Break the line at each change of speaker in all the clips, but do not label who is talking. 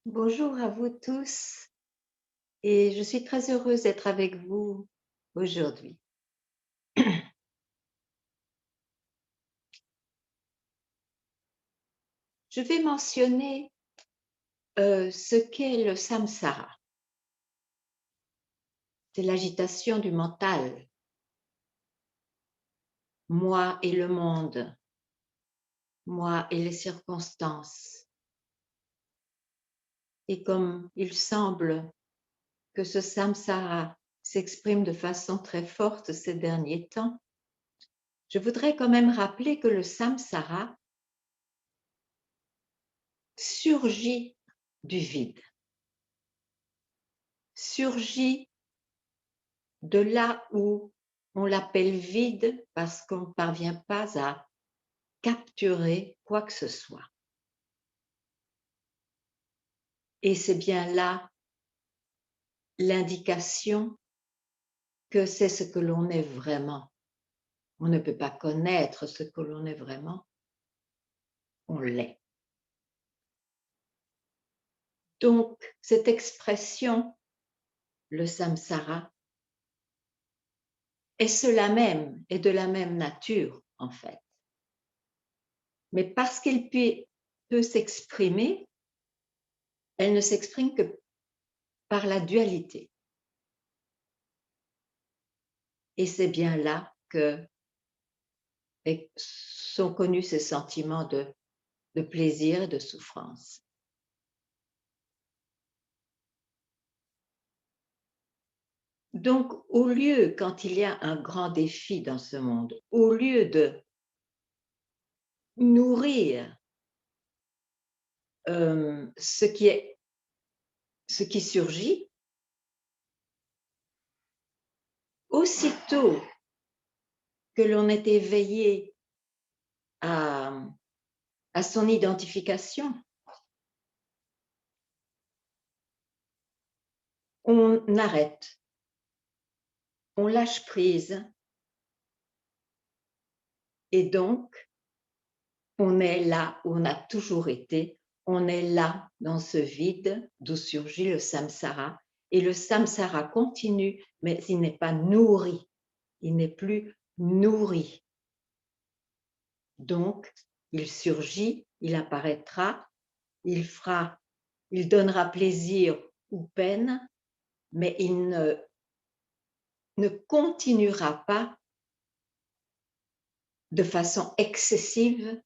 Bonjour à vous tous et je suis très heureuse d'être avec vous aujourd'hui. Je vais mentionner ce qu'est le samsara. C'est l'agitation du mental, moi et le monde, moi et les circonstances. Et comme il semble que ce samsara s'exprime de façon très forte ces derniers temps, je voudrais quand même rappeler que le samsara surgit du vide, surgit de là où on l'appelle vide parce qu'on ne parvient pas à capturer quoi que ce soit. Et c'est bien là l'indication que c'est ce que l'on est vraiment. On ne peut pas connaître ce que l'on est vraiment, on l'est. Donc, cette expression, le samsara, est cela même, est de la même nature en fait. Mais parce qu'elle peut s'exprimer, elle ne s'exprime que par la dualité. Et c'est bien là que sont connus ces sentiments de plaisir et de souffrance. Donc, au lieu, quand il y a un grand défi dans ce monde, au lieu de nourrir ce qui surgit, aussitôt que l'on est éveillé à, à son identification, on arrête, on lâche prise et donc on est là où on a toujours été, on est là dans ce vide d'où surgit le samsara. Et le samsara continue, mais il n'est pas nourri, il n'est plus nourri. Donc, il surgit, il apparaîtra, il donnera plaisir ou peine, mais il ne continuera pas de façon excessive,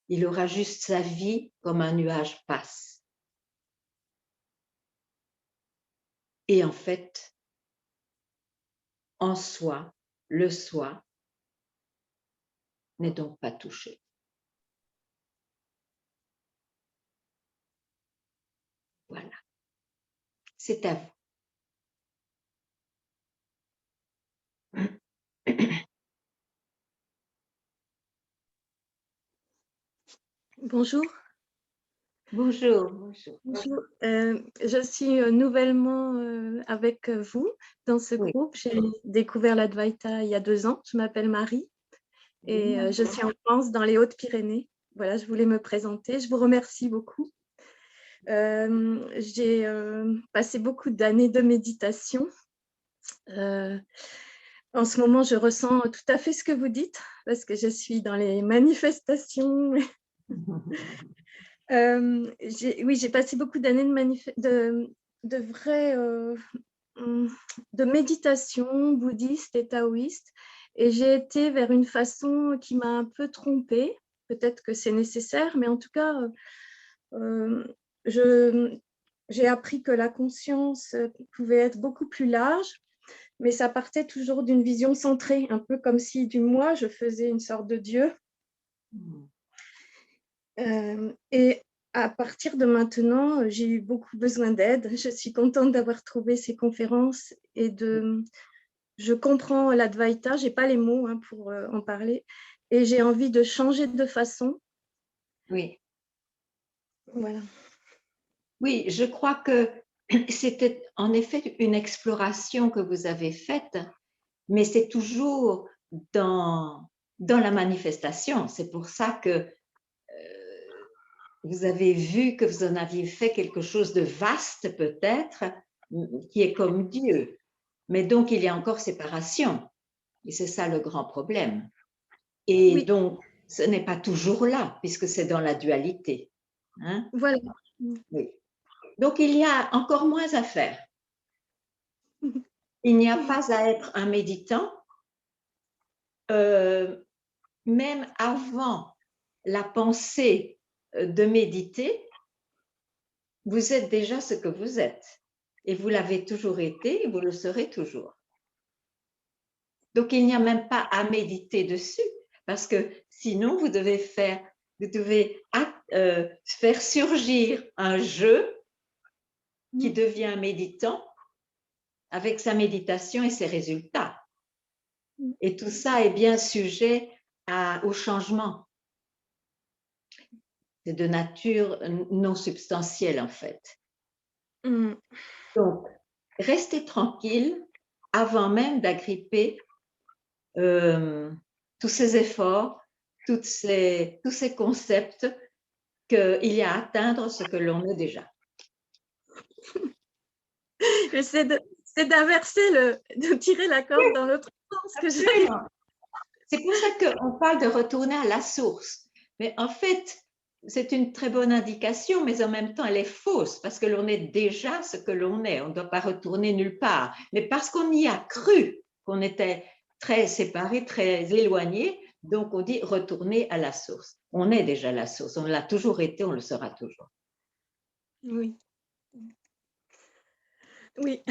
il aura juste sa vie comme un nuage passe. Et en fait, en soi, le soi n'est donc pas touché. Voilà, c'est à vous.
Bonjour.
Bonjour, bonjour.
Bonjour. Je suis nouvellement avec vous dans ce
Oui,
groupe. J'ai découvert l'Advaita il y a 2 ans. Je m'appelle Marie et je suis en France, dans les Hautes-Pyrénées. Voilà, je voulais me présenter. Je vous remercie beaucoup. J'ai passé beaucoup d'années de méditation. En ce moment, je ressens tout à fait ce que vous dites parce que je suis dans les manifestations. Oui, j'ai passé beaucoup d'années de vraies de méditation bouddhiste et taoïste, et j'ai été vers une façon qui m'a un peu trompée. Peut-être que c'est nécessaire, mais en tout cas, je, j'ai appris que la conscience pouvait être beaucoup plus large, mais ça partait toujours d'une vision centrée, un peu comme si du moi, je faisais une sorte de Dieu. Et à partir de maintenant, j'ai eu beaucoup besoin d'aide. Je suis contente d'avoir trouvé ces conférences et je comprends l'Advaita, je n'ai pas les mots pour en parler, et j'ai envie de changer de façon.
oui.
Voilà.
Oui, je crois que c'était en effet une exploration que vous avez faite, mais c'est toujours dans la manifestation. C'est pour ça que vous avez vu que vous en aviez fait quelque chose de vaste peut-être, qui est comme Dieu. Mais donc, il y a encore séparation. Et c'est ça le grand problème. Et
Oui,
donc, ce n'est pas toujours là, puisque c'est dans la dualité. Hein?
voilà.
Oui. Donc, il y a encore moins à faire. Il n'y a pas à être un méditant. Même avant la pensée de méditer, vous êtes déjà ce que vous êtes. Et vous l'avez toujours été et vous le serez toujours. Donc, il n'y a même pas à méditer dessus, parce que sinon, vous devez faire surgir un jeu qui devient méditant avec sa méditation et ses résultats. Et tout ça est bien sujet au changement. C'est de nature non substantielle, en fait. Donc, restez tranquille avant même d'agripper tous ces efforts, tous ces concepts qu'il y a à atteindre ce que l'on est déjà.
J'essaie d'inverser, de tirer la corde dans l'autre sens.
C'est pour ça qu'on parle de retourner à la source. Mais en fait, c'est une très bonne indication, mais en même temps, elle est fausse parce que l'on est déjà ce que l'on est. On ne doit pas retourner nulle part. Mais parce qu'on y a cru qu'on était très séparés, très éloignés, donc on dit retourner à la source. On est déjà la source. On l'a toujours été, on le sera toujours.
Oui. Oui.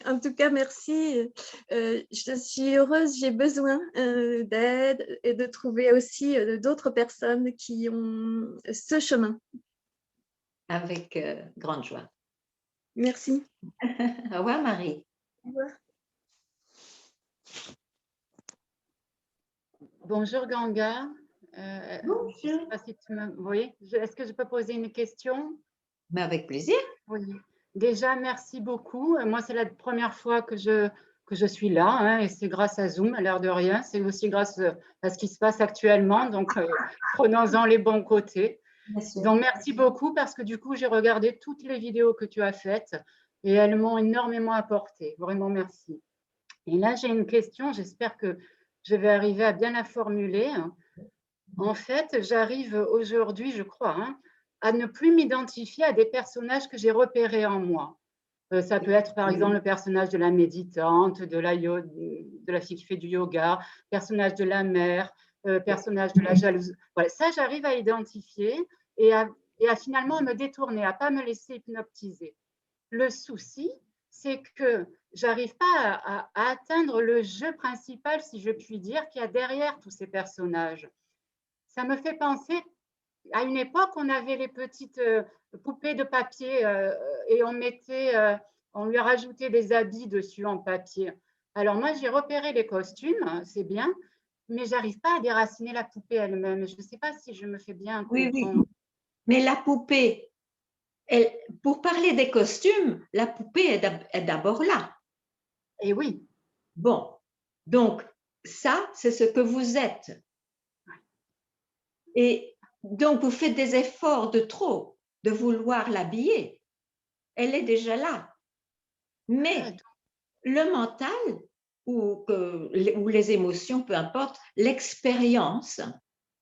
En tout cas, merci. Je suis heureuse, j'ai besoin d'aide et de trouver aussi d'autres personnes qui ont ce chemin.
Avec grande joie.
Merci.
Au revoir, Marie.
Au revoir.
Bonjour Ganga.
Bonjour.
Je ne sais pas si tu me... Oui. Est-ce que je peux poser une question?
Mais avec plaisir.
Oui. Déjà, merci beaucoup. Moi, c'est la première fois que je suis là, hein, et c'est grâce à Zoom, à l'air de rien. C'est aussi grâce à ce qui se passe actuellement. Donc, prenons-en les bons côtés. Donc, merci beaucoup parce que du coup, j'ai regardé toutes les vidéos que tu as faites et elles m'ont énormément apporté. Vraiment, merci. Et là, j'ai une question. J'espère que je vais arriver à bien la formuler. En fait, j'arrive aujourd'hui, je crois, hein, à ne plus m'identifier à des personnages que j'ai repérés en moi. Ça peut être par exemple le personnage de la méditante, de la fille qui fait du yoga, personnage de la mère, personnage de la jalouse. Voilà, ça, j'arrive à identifier et à finalement à me détourner, à ne pas me laisser hypnotiser. Le souci, c'est que j'arrive pas à atteindre le jeu principal, si je puis dire, qu'il y a derrière tous ces personnages. Ça me fait penser à une époque, on avait les petites poupées de papier et on lui a rajouté des habits dessus en papier. Alors moi, j'ai repéré les costumes, c'est bien, mais j'arrive pas à déraciner la poupée elle-même. Je ne sais pas si je me fais bien comprendre.
Oui. Mais la poupée, pour parler des costumes, la poupée est d'abord là.
Et oui.
Bon, donc ça, c'est ce que vous êtes. Et donc, vous faites des efforts de trop, de vouloir l'habiller. Elle est déjà là. Mais le mental ou les émotions, peu importe, l'expérience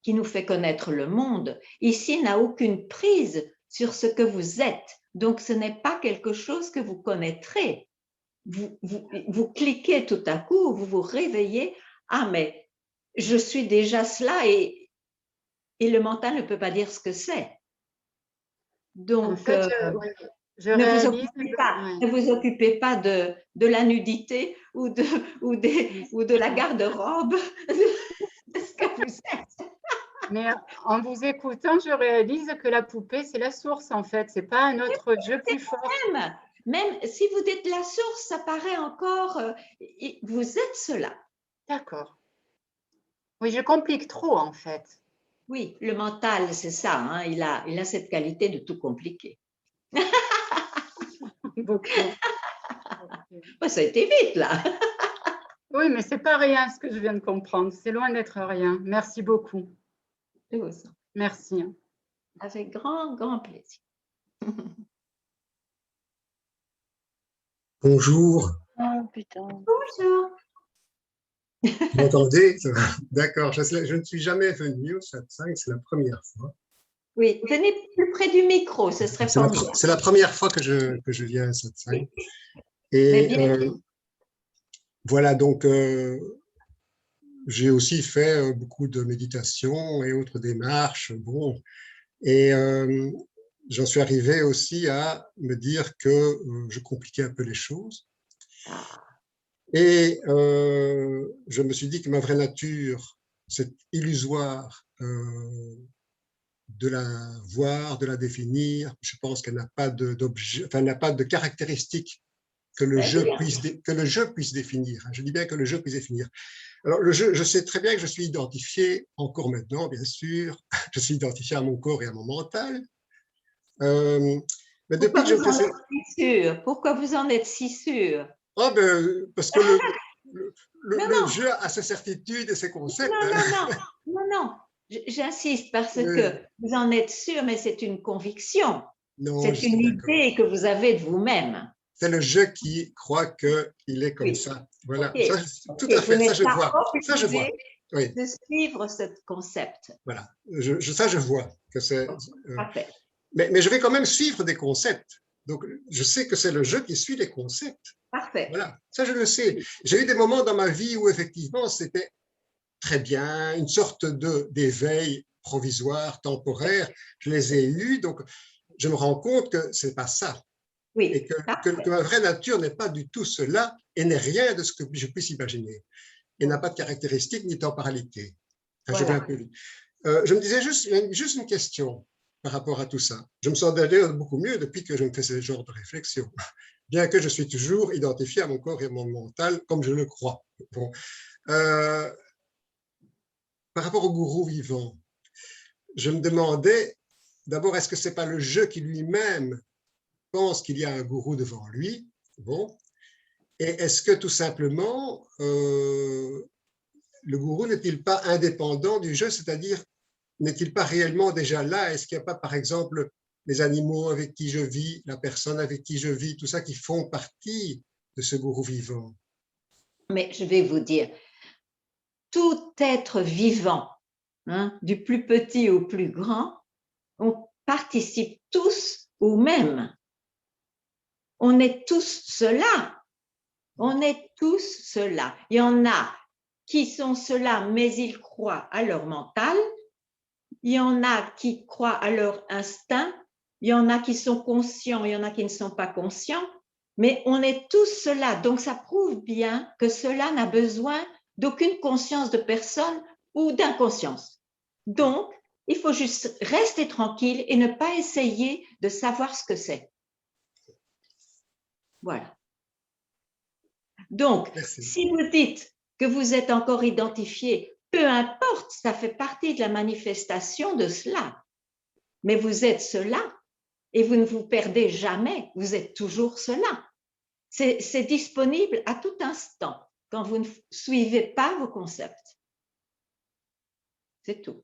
qui nous fait connaître le monde, ici n'a aucune prise sur ce que vous êtes. Donc, ce n'est pas quelque chose que vous connaîtrez. Vous cliquez tout à coup, vous vous réveillez, ah mais je suis déjà cela et le mental ne peut pas dire ce que c'est. Donc,
en fait, je
ne
réalise.
vous occupez pas de la nudité ou de la garde-robe de ce que vous êtes.
Mais en vous écoutant, je réalise que la poupée, c'est la source en fait. C'est pas un autre jeu plus fort.
Même si vous dites la source, ça paraît encore. Vous êtes cela.
D'accord. Oui, je complique trop en fait.
Oui, le mental, c'est ça. Hein, il a cette qualité de tout compliquer.
Beaucoup.
Ça a été vite là.
Oui, mais c'est pas rien ce que je viens de comprendre. C'est loin d'être rien. Merci beaucoup. Merci.
Avec grand, grand plaisir.
Bonjour.
Oh putain.
Bonjour.
Vous m'entendez? D'accord, je ne suis jamais venu au satsang, c'est la première fois.
Oui, venez plus près du micro, ce serait formidable.
C'est la première fois que je viens à satsang.
Mais
Et
bien,
voilà, donc j'ai aussi fait beaucoup de méditation et autres démarches. Bon, et j'en suis arrivé aussi à me dire que je compliquais un peu les choses. Et je me suis dit que ma vraie nature, c'est illusoire de la voir, de la définir. Je pense qu'elle n'a pas d'objet, enfin, elle n'a pas de caractéristiques que le jeu puisse définir. Je dis bien que le jeu puisse définir. Alors, le jeu, je sais très bien que je suis identifié, encore maintenant, bien sûr, je suis identifié à mon corps et à mon mental. Mais depuis que je fais...
Pourquoi vous en êtes si sûr?
Oh, ben, parce que le jeu a ses certitudes et ses concepts.
Non. J'insiste parce que vous en êtes sûr, mais c'est une conviction. C'est une idée que vous avez de vous-même.
C'est le jeu qui croit qu'il est comme ça. Voilà,
Okay.
Tout à fait, ça je vois.
Ça, je vois. Oui. De suivre ce concept.
Voilà, ça je vois que c'est.
Parfait.
Mais je vais quand même suivre des concepts. Donc, je sais que c'est le jeu qui suit les concepts.
Parfait.
Voilà, ça je le sais. J'ai eu des moments dans ma vie où effectivement c'était très bien, une sorte d'éveil provisoire, temporaire. Je les ai eus, donc je me rends compte que c'est pas ça.
Oui.
Et que ma vraie nature n'est pas du tout cela et n'est rien de ce que je puisse imaginer. Et n'a pas de caractéristiques ni temporalité. Enfin, voilà. Je me disais juste une question par rapport à tout ça. Je me sens d'ailleurs beaucoup mieux depuis que je me fais ce genre de réflexion, bien que je suis toujours identifié à mon corps et à mon mental comme je le crois. Bon. Par rapport au gourou vivant, je me demandais d'abord, est-ce que ce n'est pas le jeu qui lui-même pense qu'il y a un gourou devant lui? Bon. Et est-ce que tout simplement, le gourou n'est-il pas indépendant du jeu, c'est-à-dire n'est-il pas réellement déjà là? Est-ce qu'il n'y a pas, par exemple, les animaux avec qui je vis, la personne avec qui je vis, tout ça qui font partie de ce gourou vivant?
Mais je vais vous dire, tout être vivant, hein, du plus petit au plus grand, on participe tous au même. On est tous cela. On est tous cela. Il y en a qui sont cela, mais ils croient à leur mental. Il y en a qui croient à leur instinct. Il y en a qui sont conscients, il y en a qui ne sont pas conscients. Mais on est tous cela. Donc, ça prouve bien que cela n'a besoin d'aucune conscience de personne ou d'inconscience. Donc, il faut juste rester tranquille et ne pas essayer de savoir ce que c'est. Voilà. Donc, merci. Si vous dites que vous êtes encore identifié, peu importe, ça fait partie de la manifestation de cela. Mais vous êtes cela et vous ne vous perdez jamais, vous êtes toujours cela. C'est disponible à tout instant quand vous ne suivez pas vos concepts. C'est tout.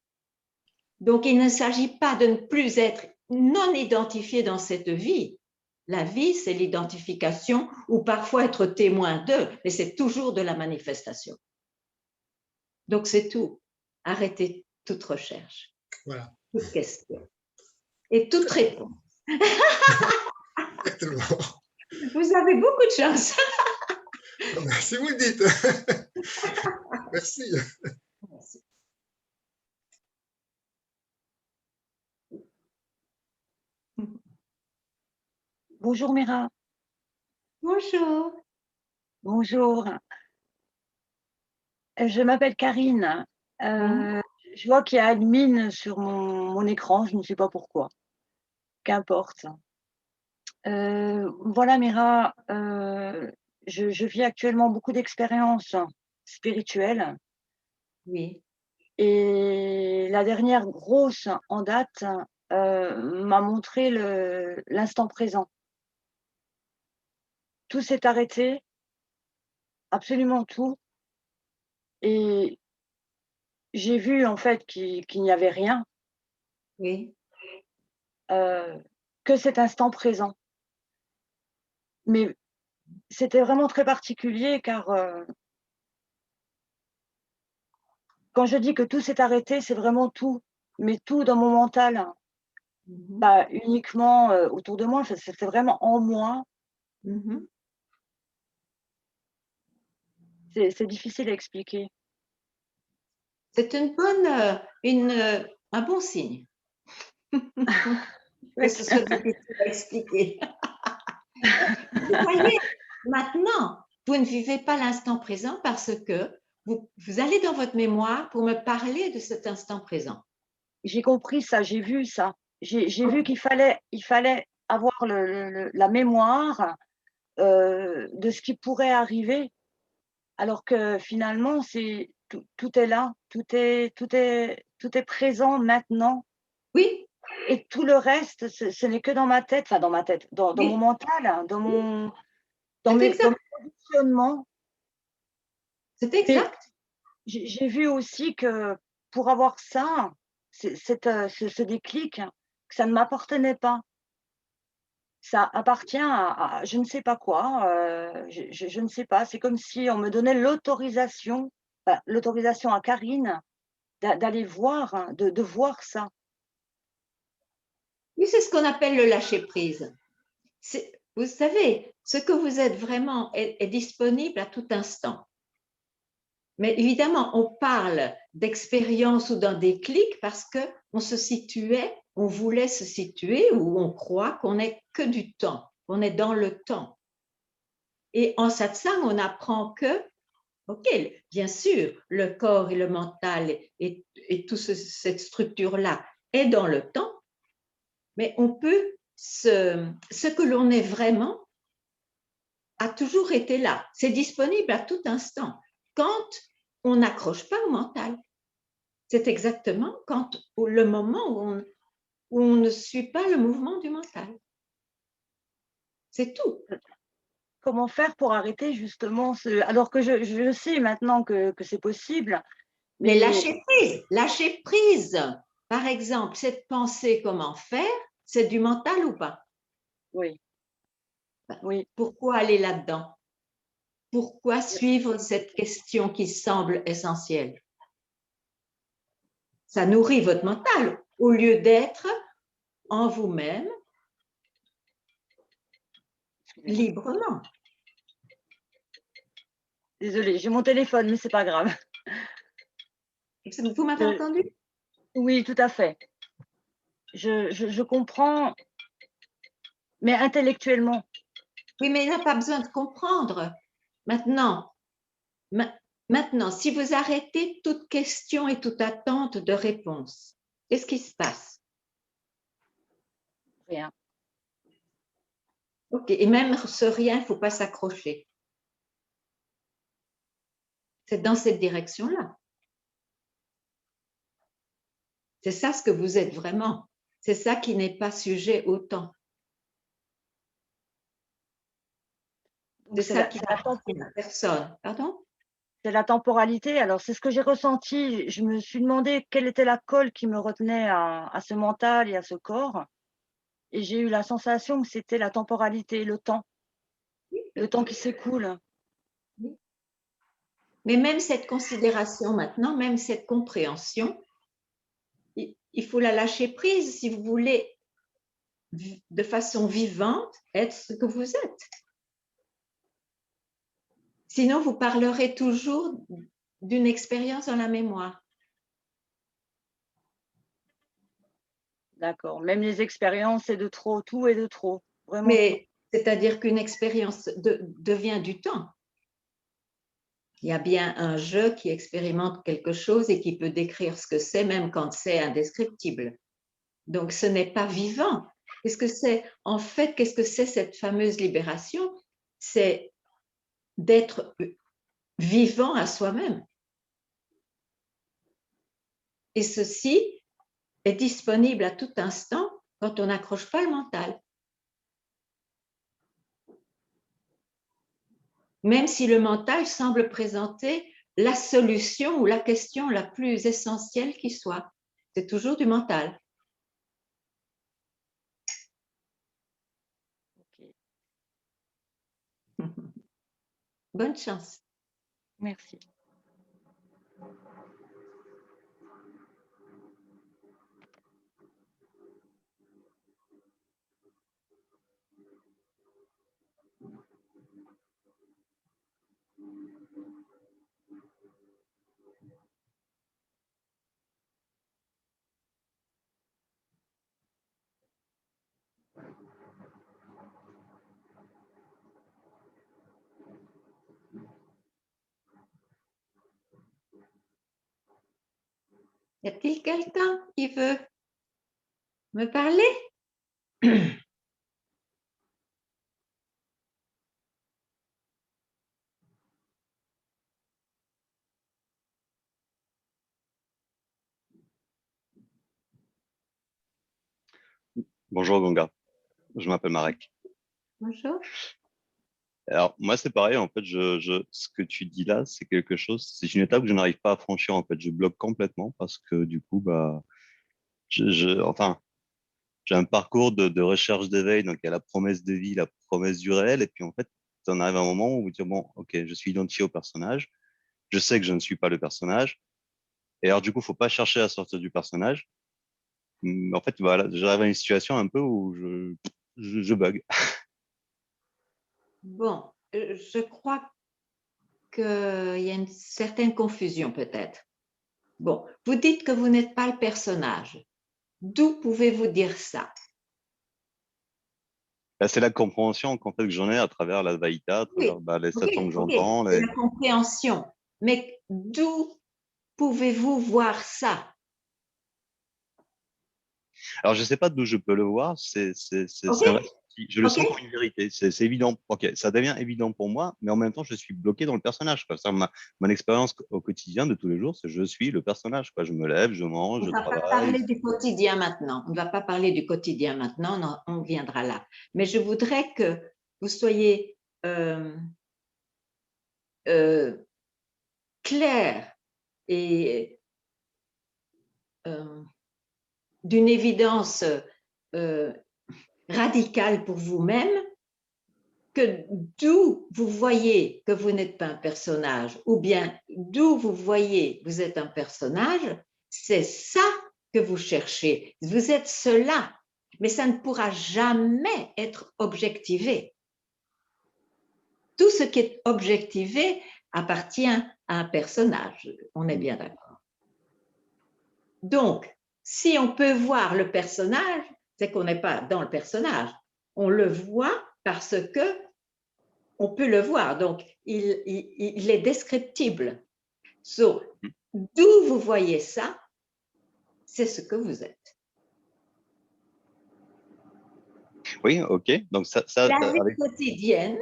Donc, il ne s'agit pas de ne plus être non identifié dans cette vie. La vie, c'est l'identification ou parfois être témoin d'eux, mais c'est toujours de la manifestation. Donc, c'est tout. Arrêtez toute recherche, voilà. Toute question et toute réponse.
Exactement.
Vous avez beaucoup de chance.
Si vous le dites. Merci. Merci.
Bonjour Mira.
Bonjour.
Bonjour. Je m'appelle Karine. Je vois qu'il y a admin sur mon écran, je ne sais pas pourquoi. Qu'importe. Voilà Mira, je vis actuellement beaucoup d'expériences spirituelles.
Oui.
Et la dernière grosse en date m'a montré l'instant présent. Tout s'est arrêté, absolument tout. Et j'ai vu en fait qu'il n'y avait rien.
Oui.
que cet instant présent. Mais c'était vraiment très particulier car quand je dis que tout s'est arrêté, c'est vraiment tout, mais tout dans mon mental,
Mhm.
pas uniquement autour de moi, c'était vraiment en moi.
Mhm.
C'est difficile à expliquer.
C'est un bon signe. Que ce soit difficile à expliquer. Vous voyez, maintenant, vous ne vivez pas l'instant présent parce que vous allez dans votre mémoire pour me parler de cet instant présent.
J'ai compris ça, j'ai vu ça. J'ai vu qu'il fallait avoir la mémoire de ce qui pourrait arriver, alors que finalement, tout est là, tout est présent maintenant.
Oui,
Et tout le reste, ce n'est que dans ma tête, enfin dans ma tête, dans
oui,
mon mental, hein, dans
c'est
mes
exact.
conditionnements.
C'est
Mais
exact.
j'ai vu aussi que pour avoir ça, ce déclic, que ça ne m'appartenait pas. Ça appartient à je ne sais pas quoi, je ne sais pas. C'est comme si on me donnait l'autorisation, enfin, l'autorisation à Karine d'aller voir, hein, de voir ça.
Oui, c'est ce qu'on appelle le lâcher-prise. Vous savez, ce que vous êtes vraiment est disponible à tout instant. Mais évidemment, on parle d'expérience ou d'un déclic parce qu'on se situait, on voulait se situer ou on croit qu'on n'est que du temps, qu'on est dans le temps. Et en satsang, on apprend que, ok, bien sûr, le corps et le mental et toute cette structure-là est dans le temps, mais on peut, ce que l'on est vraiment a toujours été là. C'est disponible à tout instant. Quand on n'accroche pas au mental, c'est exactement quand, le moment où on ne suit pas le mouvement du mental. C'est tout.
Comment faire pour arrêter justement alors que je sais maintenant que c'est possible,
Mais
mais
lâcher prise. Par exemple, cette pensée comment faire, c'est du mental ou pas?
oui, oui,
Pourquoi aller là-dedans? Pourquoi suivre cette question qui semble essentielle? Ça nourrit votre mental au lieu d'être en vous-même
excusez-moi.
librement.
Désolée, j'ai mon téléphone, mais c'est pas grave.
Vous m'avez entendu?
Oui, tout à fait. Je comprends, mais intellectuellement.
Oui, mais il n'a pas besoin de comprendre. Maintenant, maintenant, si vous arrêtez toute question et toute attente de réponse, qu'est-ce qui se passe?
Rien.
Ok, et même ce rien, il ne faut pas s'accrocher. C'est dans cette direction-là. C'est ça ce que vous êtes vraiment. C'est ça qui n'est pas sujet au temps.
Donc
C'est ça qui n'appartient à personne. Pardon?
c'est la temporalité. Alors, c'est ce que j'ai ressenti. Je me suis demandé quelle était la colle qui me retenait à ce mental et à ce corps. Et j'ai eu la sensation que c'était la temporalité, le temps qui s'écoule.
Mais même cette considération maintenant, même cette compréhension, il faut la lâcher prise si vous voulez de façon vivante être ce que vous êtes. Sinon, vous parlerez toujours d'une expérience dans la mémoire.
D'accord. Même les expériences, c'est de trop, tout est de trop. Vraiment.
Mais c'est-à-dire qu'une expérience devient du temps. Il y a bien un jeu qui expérimente quelque chose et qui peut décrire ce que c'est, même quand c'est indescriptible. Donc, ce n'est pas vivant. Qu'est-ce que c'est? En fait, qu'est-ce que c'est cette fameuse libération? C'est d'être vivant à soi-même. Et ceci est disponible à tout instant quand on n'accroche pas le mental. Même si le mental semble présenter la solution ou la question la plus essentielle qui soit. C'est toujours du mental. Bonne chance.
Merci.
Y a-t-il quelqu'un qui veut me parler?
Bonjour Ganga, je m'appelle Marek.
Bonjour.
Alors moi c'est pareil en fait, ce que tu dis là c'est quelque chose, c'est une étape que je n'arrive pas à franchir en fait, je bloque complètement parce que du coup bah enfin j'ai un parcours de recherche d'éveil, donc il y a la promesse de vie, la promesse du réel et puis en fait tu en arrives à un moment où vous dire bon ok je suis identifié au personnage, je sais que je ne suis pas le personnage et alors du coup faut pas chercher à sortir du personnage. En fait voilà j'arrive à une situation un peu où je bug.
Bon, je crois qu'il y a une certaine confusion peut-être. Bon, vous dites que vous n'êtes pas le personnage. D'où pouvez-vous dire ça?
Bah, c'est la compréhension qu'en fait que j'en ai à travers la Vaïta, à
Oui,
travers bah, les
ok,
satans que
ok,
j'entends.
c'est la compréhension. Mais d'où pouvez-vous voir ça?
Alors je sais pas d'où je peux le voir,
Ok,
c'est un ressenti. Je le
ok,
sens comme une vérité, c'est évident. Ok, ça devient évident pour moi, mais en même temps je suis bloqué dans le personnage, quoi. Ça, mon expérience au quotidien de tous les jours, c'est je suis le personnage, quoi. Je me lève, je mange,
on
je
ne va pas
travaille.
parler du quotidien maintenant. On ne va pas parler du quotidien maintenant, non, on viendra là. Mais je voudrais que vous soyez euh, clair et d'une évidence euh, radicale pour vous-même, que d'où vous voyez que vous n'êtes pas un personnage, ou bien d'où vous voyez que vous êtes un personnage, c'est ça que vous cherchez. Vous êtes cela, mais ça ne pourra jamais être objectivé. Tout ce qui est objectivé appartient à un personnage, on est bien d'accord. Donc, si on peut voir le personnage, c'est qu'on n'est pas dans le personnage. On le voit parce que on peut le voir, donc il est descriptible. So, d'où vous voyez ça, c'est ce que vous êtes.
Oui, ok. Donc
La vie quotidienne,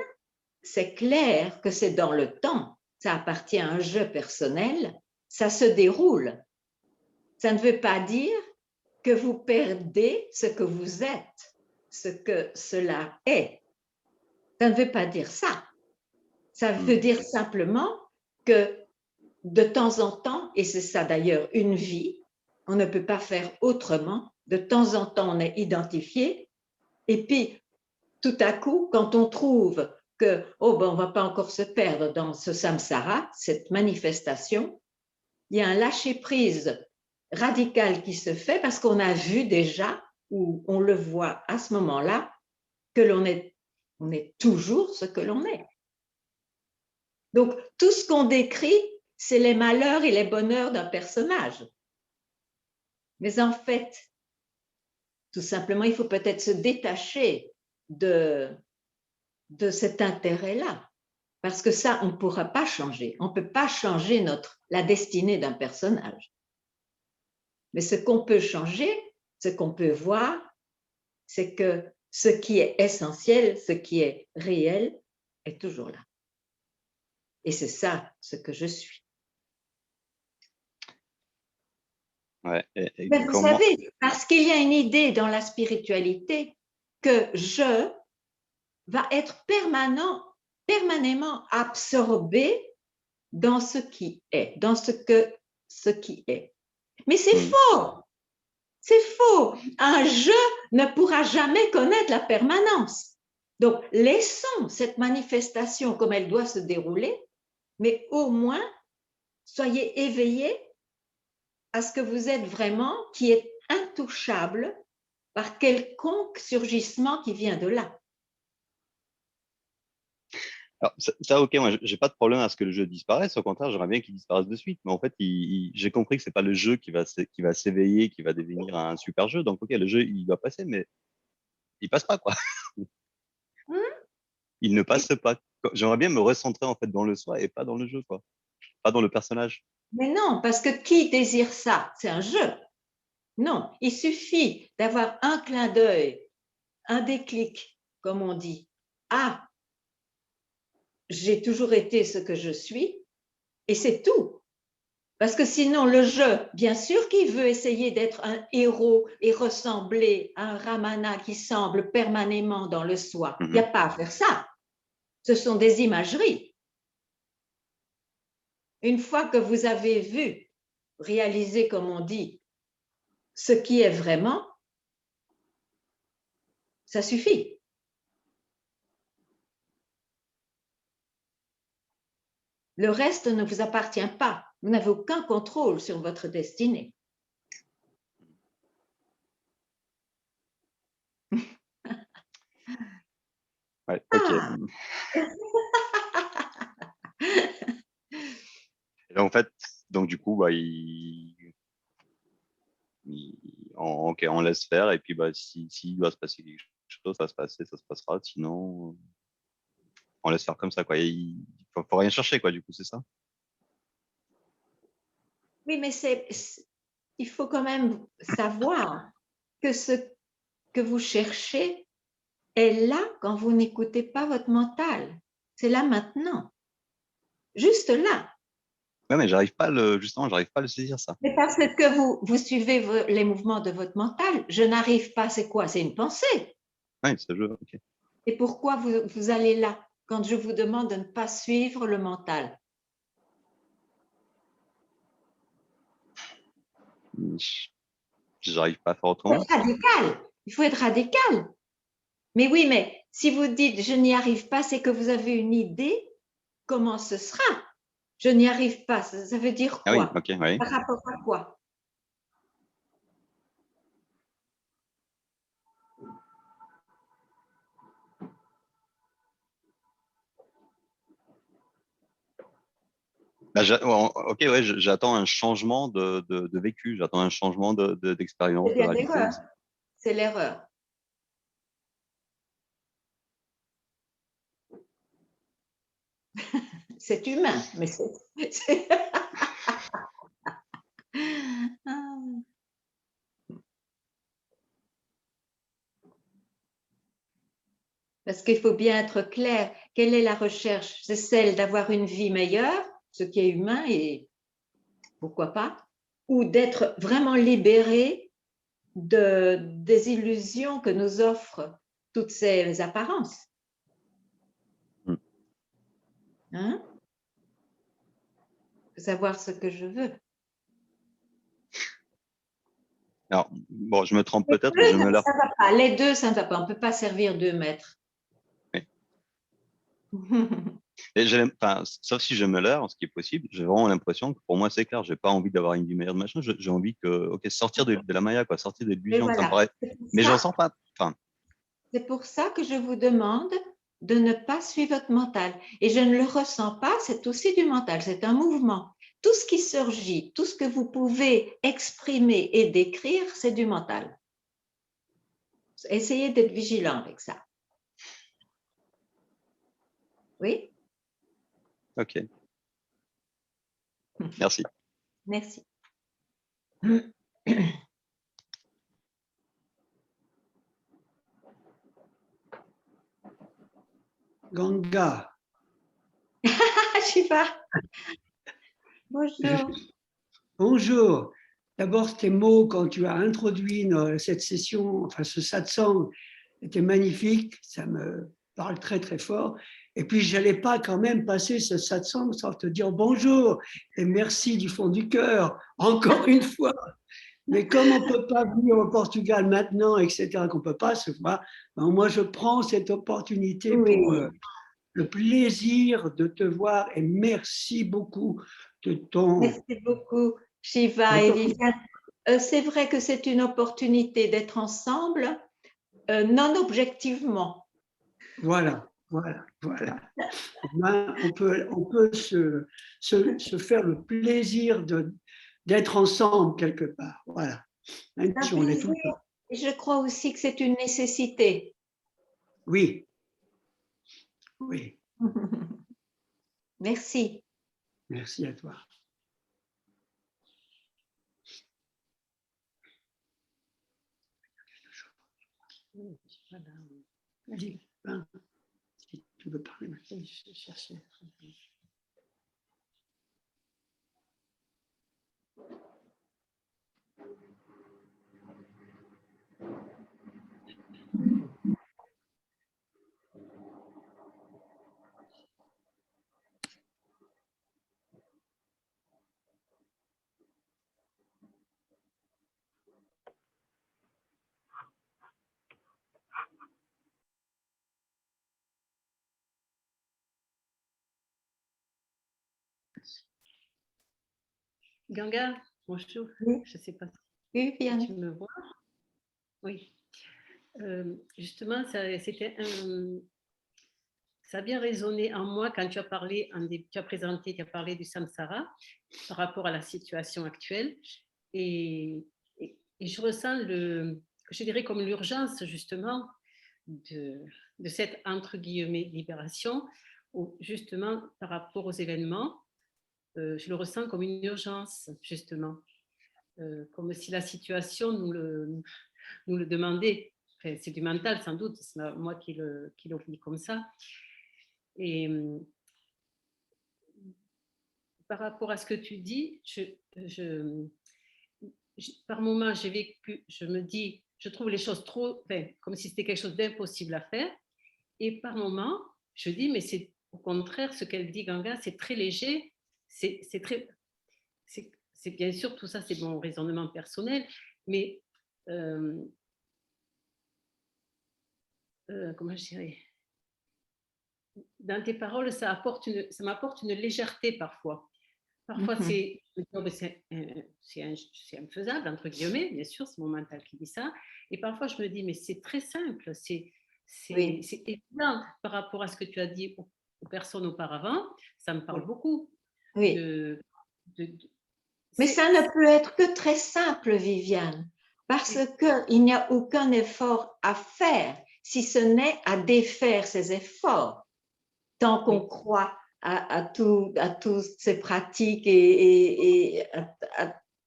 c'est clair que c'est dans le temps, ça appartient à un jeu personnel, ça se déroule. Ça ne veut pas dire que vous perdez ce que vous êtes, ce que cela est. Ça ne veut pas dire ça. Ça veut dire simplement que de temps en temps, et c'est ça d'ailleurs une vie, on ne peut pas faire autrement, de temps en temps on est identifié, et puis tout à coup, quand on trouve que, oh ben on ne va pas encore se perdre dans ce samsara, cette manifestation, il y a un lâcher-prise radical qui se fait parce qu'on a vu déjà, ou on le voit à ce moment-là, que on est toujours ce que l'on est. Donc, tout ce qu'on décrit, c'est les malheurs et les bonheurs d'un personnage. Mais en fait, tout simplement, il faut peut-être se détacher de cet intérêt-là. Parce que ça, on ne pourra pas changer. On ne peut pas changer la destinée d'un personnage. Mais ce qu'on peut changer, ce qu'on peut voir, c'est que ce qui est essentiel, ce qui est réel, est toujours là. Et c'est ça ce que je suis.
Ouais,
Mais vous savez, parce qu'il y a une idée dans la spiritualité que je va être permanément absorbé dans ce qui est, dans ce qui est. Mais c'est faux, c'est faux. Un je ne pourra jamais connaître la permanence. Donc, laissons cette manifestation comme elle doit se dérouler, mais au moins, soyez éveillés à ce que vous êtes vraiment, qui est intouchable par quelconque surgissement qui vient de là.
Alors, ça, ok, moi, j'ai pas de problème à ce que le jeu disparaisse. Au contraire, j'aimerais bien qu'il disparaisse de suite. Mais en fait, j'ai compris que c'est pas le jeu qui va s'éveiller, qui va devenir un super jeu. Donc, ok, le jeu, il va passer, mais il passe pas, quoi. Il ne passe pas. J'aimerais bien me recentrer, en fait, dans le soi et pas dans le jeu, quoi. Pas dans le personnage.
Mais non, parce que qui désire ça? C'est un jeu. Non, il suffit d'avoir un clin d'œil, un déclic, comme on dit. Ah, j'ai toujours été ce que je suis, et c'est tout. Parce que sinon, le jeu, bien sûr qu'il veut essayer d'être un héros et ressembler à un Ramana qui semble permanément dans le soi. Il n'y a pas à faire ça. Ce sont des imageries. Une fois que vous avez vu, réalisé, comme on dit, ce qui est vraiment, ça suffit. Le reste ne vous appartient pas. Vous n'avez aucun contrôle sur votre destinée.
Ouais, ok.
Ah.
Et en fait, donc du coup, bah, ok, on laisse faire. Et puis, bah, s'il doit se passer quelque chose, ça va se passer, ça se passera. Sinon, on laisse faire comme ça, quoi. Il faut rien chercher, quoi, du coup, c'est ça?
Oui, mais il faut quand même savoir que ce que vous cherchez est là quand vous n'écoutez pas votre mental. C'est là maintenant. Juste là.
Ouais, mais justement, j'arrive pas à le saisir, ça.
Mais parce que vous suivez les mouvements de votre mental. Je n'arrive pas, c'est quoi? C'est une pensée.
Ouais, c'est le jeu, ok.
Et pourquoi vous allez là quand je vous demande de ne pas suivre le mental?
J'arrive pas à faire
Il faut
autrement.
être radical. Il faut être radical. Mais oui, mais si vous dites je n'y arrive pas, c'est que vous avez une idée comment ce sera. Je n'y arrive pas, ça veut dire
Ah oui,
quoi?
ok, oui.
Par rapport à quoi?
Bah, ok, ouais, j'attends un changement de vécu, j'attends un changement d'expérience,
C'est
de
bien
réalité.
l'erreur. C'est l'erreur. C'est humain, mais c'est... Parce qu'il faut bien être clair. Quelle est la recherche? C'est celle d'avoir une vie meilleure, ce qui est humain et pourquoi pas, ou d'être vraiment libéré des illusions que nous offrent toutes ces apparences. Hein? Il faut savoir ce que je veux.
Alors, bon, je me trompe peut-être, mais je me lève.
Ça va pas. Les deux, ça ne va pas. On ne peut pas servir 2 maîtres.
Oui. Et sauf si je me leurre, ce qui est possible, j'ai vraiment l'impression que pour moi, c'est clair, j'ai pas envie d'avoir une vie meilleure de machin, j'ai envie que, ok, sortir de la maya, quoi, sortir de l'illusion,
Voilà.
ça me paraît. Mais j'en sens pas. Enfin.
C'est pour ça que je vous demande de ne pas suivre votre mental. Et je ne le ressens pas, c'est aussi du mental, c'est un mouvement. Tout ce qui surgit, tout ce que vous pouvez exprimer et décrire, c'est du mental. Essayez d'être vigilant avec ça. Oui?
Ok. Merci.
Merci.
Ganga.
Shiva. Bonjour.
Bonjour. D'abord, tes mots, quand tu as introduit cette session, enfin ce satsang, étaient magnifiques. Ça me parle très, très fort. Et puis, je n'allais pas quand même passer ce satsang sans te dire bonjour et merci du fond du cœur, encore une fois. Mais comme on ne peut pas venir au Portugal maintenant, etc., qu'on ne peut pas se voir, ben moi je prends cette opportunité
Oui.
pour le plaisir de te voir et merci beaucoup de ton...
Merci beaucoup, Shiva et Viviane. C'est vrai que c'est une opportunité d'être ensemble, non objectivement.
Voilà, voilà, voilà. Ben, on peut se faire le plaisir d'être ensemble quelque part. Voilà. Même si on est tout le temps.
Et je crois aussi que c'est une nécessité.
Oui. Oui.
Merci.
Merci à toi. Vas-y, ben, si tu veux parler, je cherche.
Ganga, bonjour.
Oui.
Je ne sais pas
Oui, bien.
si tu me vois. Oui. Justement, ça a bien résonné en moi quand tu as parlé, tu as parlé du samsara par rapport à la situation actuelle. Et je ressens, je dirais, comme l'urgence, justement, de cette, entre guillemets, libération, où, justement, par rapport aux événements, je le ressens comme une urgence, justement. Comme si la situation nous le demandait. Enfin, c'est du mental, sans doute, c'est moi qui le vis comme ça. Et par rapport à ce que tu dis, par moments, j'ai vécu, je me dis, je trouve les choses trop, enfin, comme si c'était quelque chose d'impossible à faire. Et par moments, je dis, mais c'est au contraire, ce qu'elle dit, Ganga, c'est très léger, c'est bien sûr, tout ça, c'est mon raisonnement personnel, mais comment je dirais, dans tes paroles, ça m'apporte une légèreté parfois. Parfois, c'est infaisable, entre guillemets, bien sûr, c'est mon mental qui dit ça. Et parfois, je me dis, mais c'est très simple, c'est évident par rapport à ce que tu as dit aux personnes auparavant. Ça me parle beaucoup.
Oui. Mais ça ne peut être que très simple, Viviane, parce qu'il n'y a aucun effort à faire, si ce n'est à défaire ces efforts. Tant qu'on croit à toutes ces pratiques et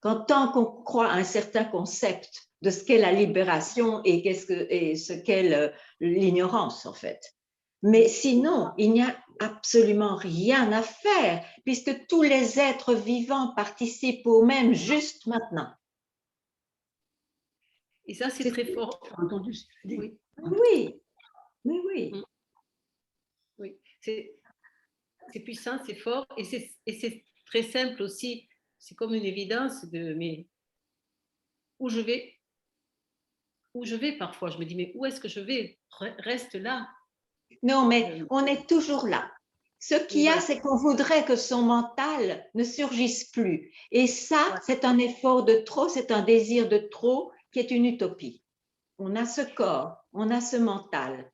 tant qu'on croit à un certain concept de ce qu'est la libération et ce qu'est l'ignorance, en fait. Mais sinon, il n'y a absolument rien à faire, puisque tous les êtres vivants participent au même juste maintenant.
Et ça, c'est très fort.
Entendu,
oui. Oui, mais oui.
Oui, c'est puissant, c'est fort, et c'est très simple aussi. C'est comme une évidence mais où je vais parfois. Je me dis, mais où est-ce que je vais? Reste là.
Non, mais on est toujours là. Ce qu'il y a, c'est qu'on voudrait que son mental ne surgisse plus. Et ça, c'est un effort de trop, c'est un désir de trop qui est une utopie. On a ce corps, on a ce mental,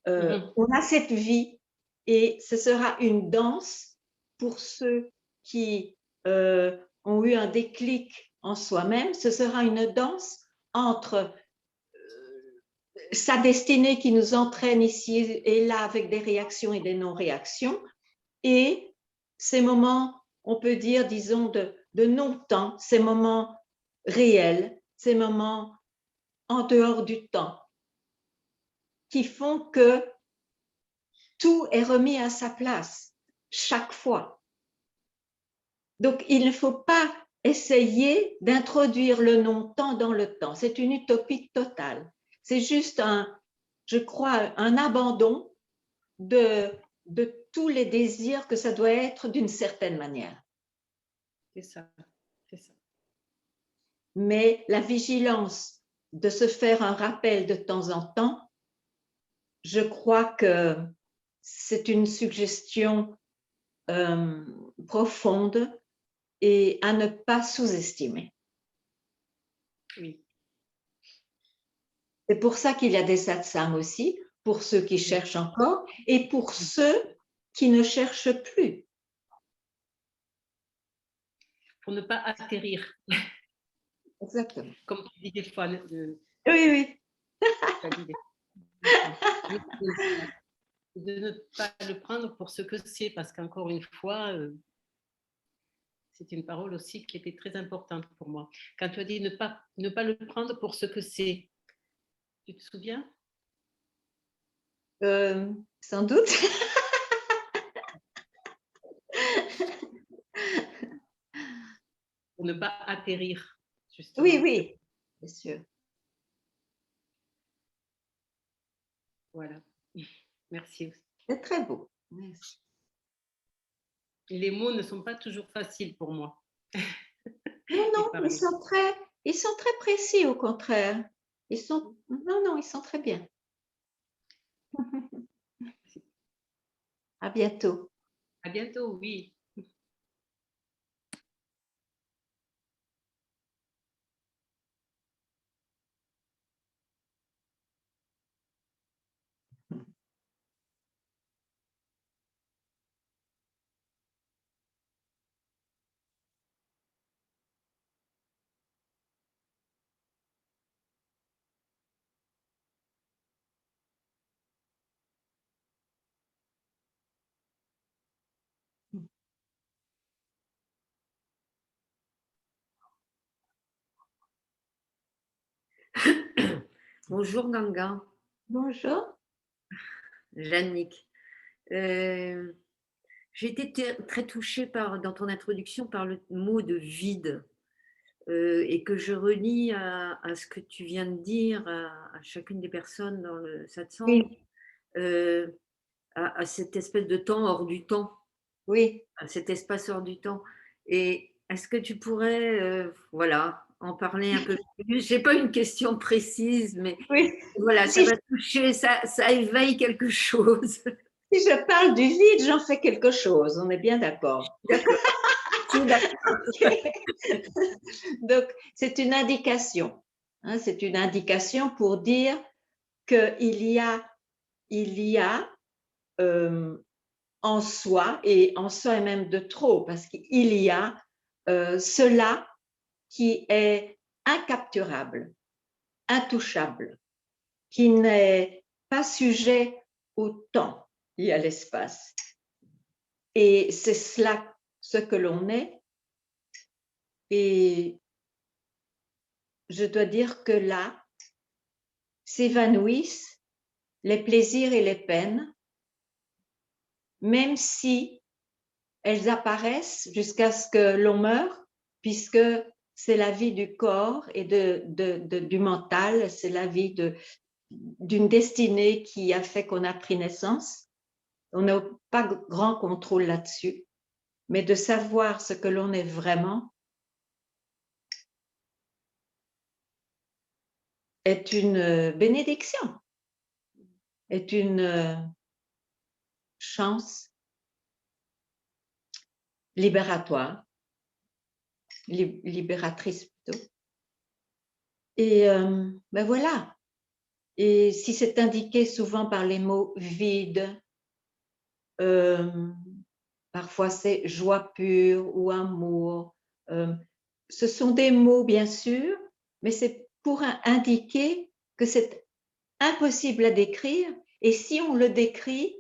on a cette vie, et ce sera une danse pour ceux qui ont eu un déclic en soi-même. Ce sera une danse entre sa destinée qui nous entraîne ici et là avec des réactions et des non-réactions, et ces moments, on peut dire, disons, de non-temps, ces moments réels, ces moments en dehors du temps, qui font que tout est remis à sa place chaque fois. Donc, il ne faut pas essayer d'introduire le non-temps dans le temps. C'est une utopie totale. C'est juste je crois, un abandon de tous les désirs que ça doit être d'une certaine manière.
C'est ça, c'est ça.
mais la vigilance de se faire un rappel de temps en temps, je crois que c'est une suggestion profonde et à ne pas sous-estimer.
Oui.
C'est pour ça qu'il y a des satsangs aussi, pour ceux qui cherchent encore et pour ceux qui ne cherchent plus.
Pour ne pas atterrir.
Exactement.
Comme tu dis des fois.
Oui, oui.
De ne pas le prendre pour ce que c'est, parce qu'encore une fois, c'est une parole aussi qui était très importante pour moi. Quand tu as dit ne pas le prendre pour ce que c'est, tu te souviens?
Sans doute.
Pour ne pas atterrir, justement.
Oui, oui, bien sûr.
Voilà. Merci.
C'est très beau. Merci.
Les mots ne sont pas toujours faciles pour moi.
Non, non, ils sont très précis au contraire. Ils sont très bien. À bientôt.
À bientôt, oui.
Bonjour Ganga.
Bonjour.
Jannick. J'ai été très touchée dans ton introduction par le mot de vide et que je relie à ce que tu viens de dire à chacune des personnes dans le satsang,
Oui.
À cette espèce de temps hors du temps.
Oui.
À cet espace hors du temps. Et est-ce que tu pourrais en parler un peu plus? Je n'ai pas une question précise, mais
oui.
Voilà, ça va toucher, ça éveille quelque chose.
Si je parle du vide, j'en fais quelque chose, on est bien d'accord.
D'accord.
Donc, c'est une indication. Hein, c'est une indication pour dire qu'il y a en soi, et en soi même de trop, parce qu'il y a cela qui est incapturable, intouchable, qui n'est pas sujet au temps et à l'espace. Et c'est cela ce que l'on est. Et je dois dire que là s'évanouissent les plaisirs et les peines, même si elles apparaissent jusqu'à ce que l'on meure, puisque c'est la vie du corps et du mental, c'est la vie d'une destinée qui a fait qu'on a pris naissance. On n'a pas grand contrôle là-dessus, mais de savoir ce que l'on est vraiment est une bénédiction, est une chance libératoire, libératrice plutôt. Et ben voilà. Et si c'est indiqué souvent par les mots vide, parfois c'est joie pure ou amour. Ce sont des mots, bien sûr, mais c'est pour indiquer que c'est impossible à décrire. Et si on le décrit,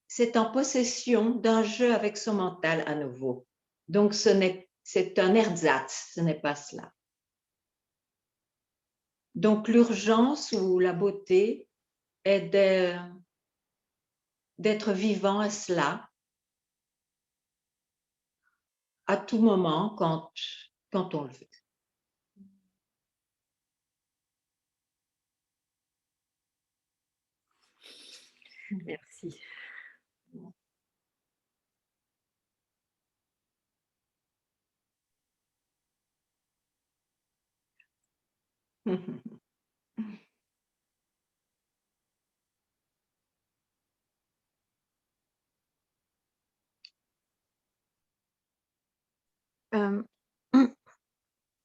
c'est en possession d'un jeu avec son mental à nouveau. Donc, c'est un ersatz, ce n'est pas cela. Donc, l'urgence ou la beauté est d'être vivant à cela, à tout moment, quand on le veut.
Merci.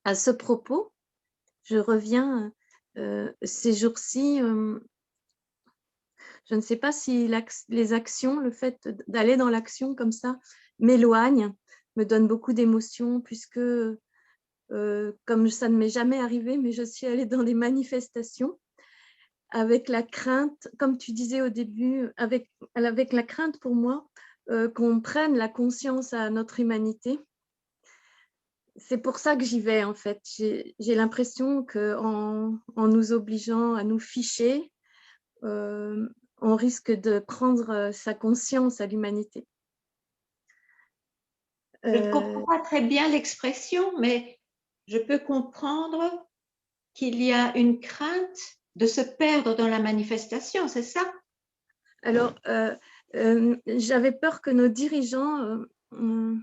À ce propos, je reviens ces jours-ci, je ne sais pas si les actions, le fait d'aller dans l'action comme ça, m'éloigne, me donne beaucoup d'émotions, puisque comme ça ne m'est jamais arrivé, mais je suis allée dans des manifestations avec la crainte, comme tu disais au début, avec la crainte pour moi qu'on prenne la conscience à notre humanité. C'est pour ça que j'y vais, en fait. J'ai l'impression qu'en nous obligeant à nous ficher, on risque de prendre sa conscience à l'humanité.
Je ne comprends pas très bien l'expression, mais je peux comprendre qu'il y a une crainte de se perdre dans la manifestation, c'est ça?
Alors, j'avais peur que nos dirigeants nous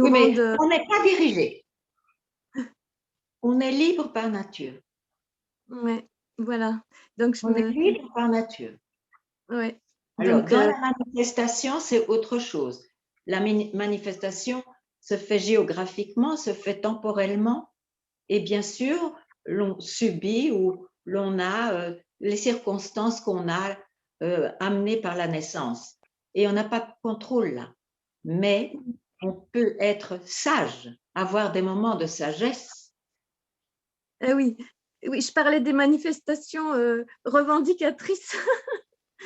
Oui, mais
rendent…
on n'est pas dirigé. On est libre par nature.
Oui, voilà. Donc,
On est libre par nature.
Ouais.
Alors,
Donc,
dans la manifestation, c'est autre chose. La manifestation se fait géographiquement, se fait temporellement, et bien sûr, l'on subit ou l'on a les circonstances qu'on a amenées par la naissance. Et on n'a pas de contrôle là. Mais on peut être sage, avoir des moments de sagesse.
oui. Oui, je parlais des manifestations revendicatrices.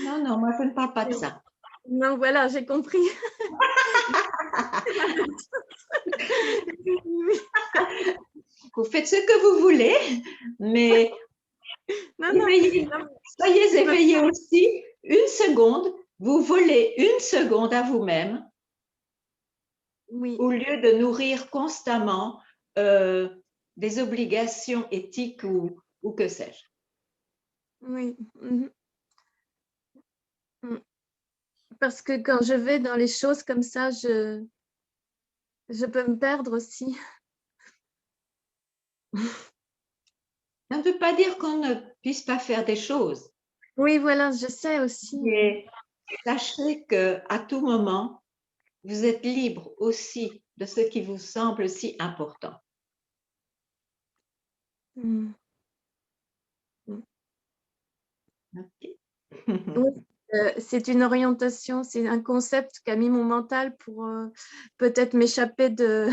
Non, non, moi je ne parle pas de ça.
Non, voilà, j'ai compris.
Vous faites ce que vous voulez, mais soyez éveillés aussi. Une seconde, vous volez une seconde à vous-même,
oui,
au lieu de nourrir constamment des obligations éthiques ou que sais-je.
oui. Parce que quand je vais dans les choses comme ça, je peux me perdre aussi.
Ça ne veut pas dire qu'on ne puisse pas faire des choses.
Oui, voilà, je sais aussi.
Mais sachez qu'à tout moment, vous êtes libre aussi de ce qui vous semble si important. Okay.
Oui, c'est une orientation, c'est un concept qu'a mis mon mental pour peut-être m'échapper de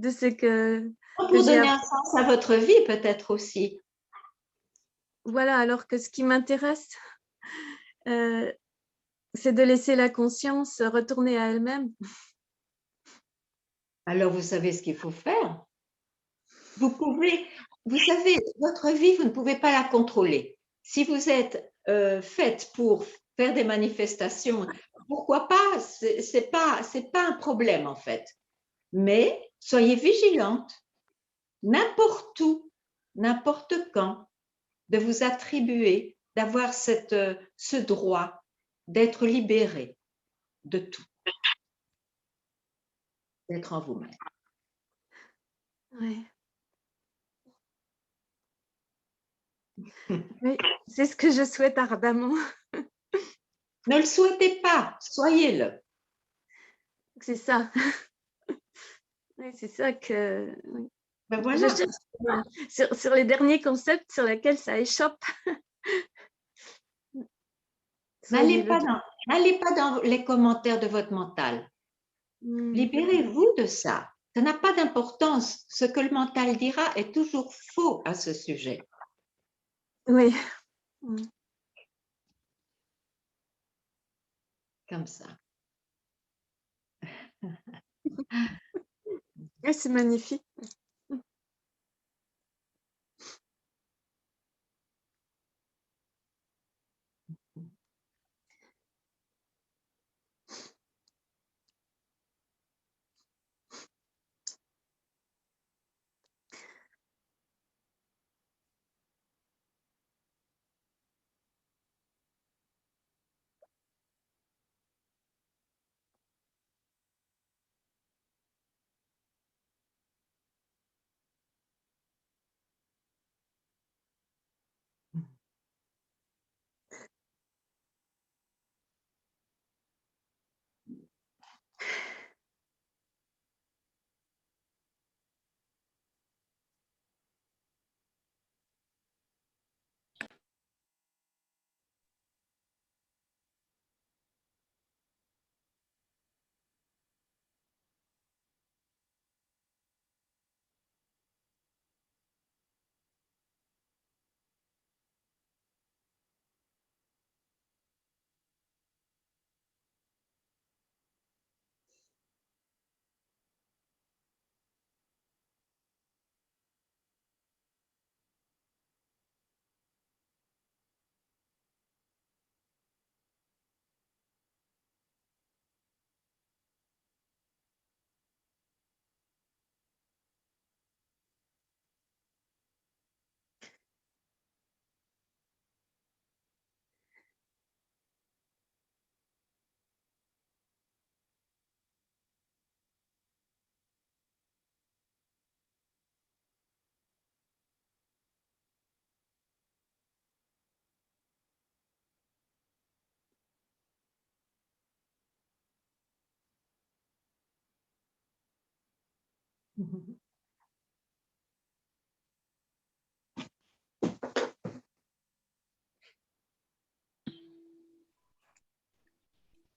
ce que
Pour
j'ai
donner un sens à votre vie, peut-être aussi.
Voilà, alors que ce qui m'intéresse, c'est de laisser la conscience retourner à elle-même.
Alors, vous savez ce qu'il faut faire. Vous savez, votre vie, vous ne pouvez pas la contrôler. Si vous êtes faite pour faire des manifestations, pourquoi pas? C'est pas un problème en fait. Mais soyez vigilante, n'importe où, n'importe quand, de vous attribuer, d'avoir ce droit d'être libéré de tout, d'être en vous-même.
Ouais. Oui, c'est ce que je souhaite ardemment.
Ne le souhaitez pas, soyez-le.
C'est ça. Oui, c'est ça que
Ben voilà.
je cherche sur les derniers concepts sur lesquels ça échoppe.
N'allez pas dans les commentaires de votre mental. Libérez-vous de ça. Ça n'a pas d'importance. Ce que le mental dira est toujours faux à ce sujet.
Oui.
Comme ça.
C'est magnifique.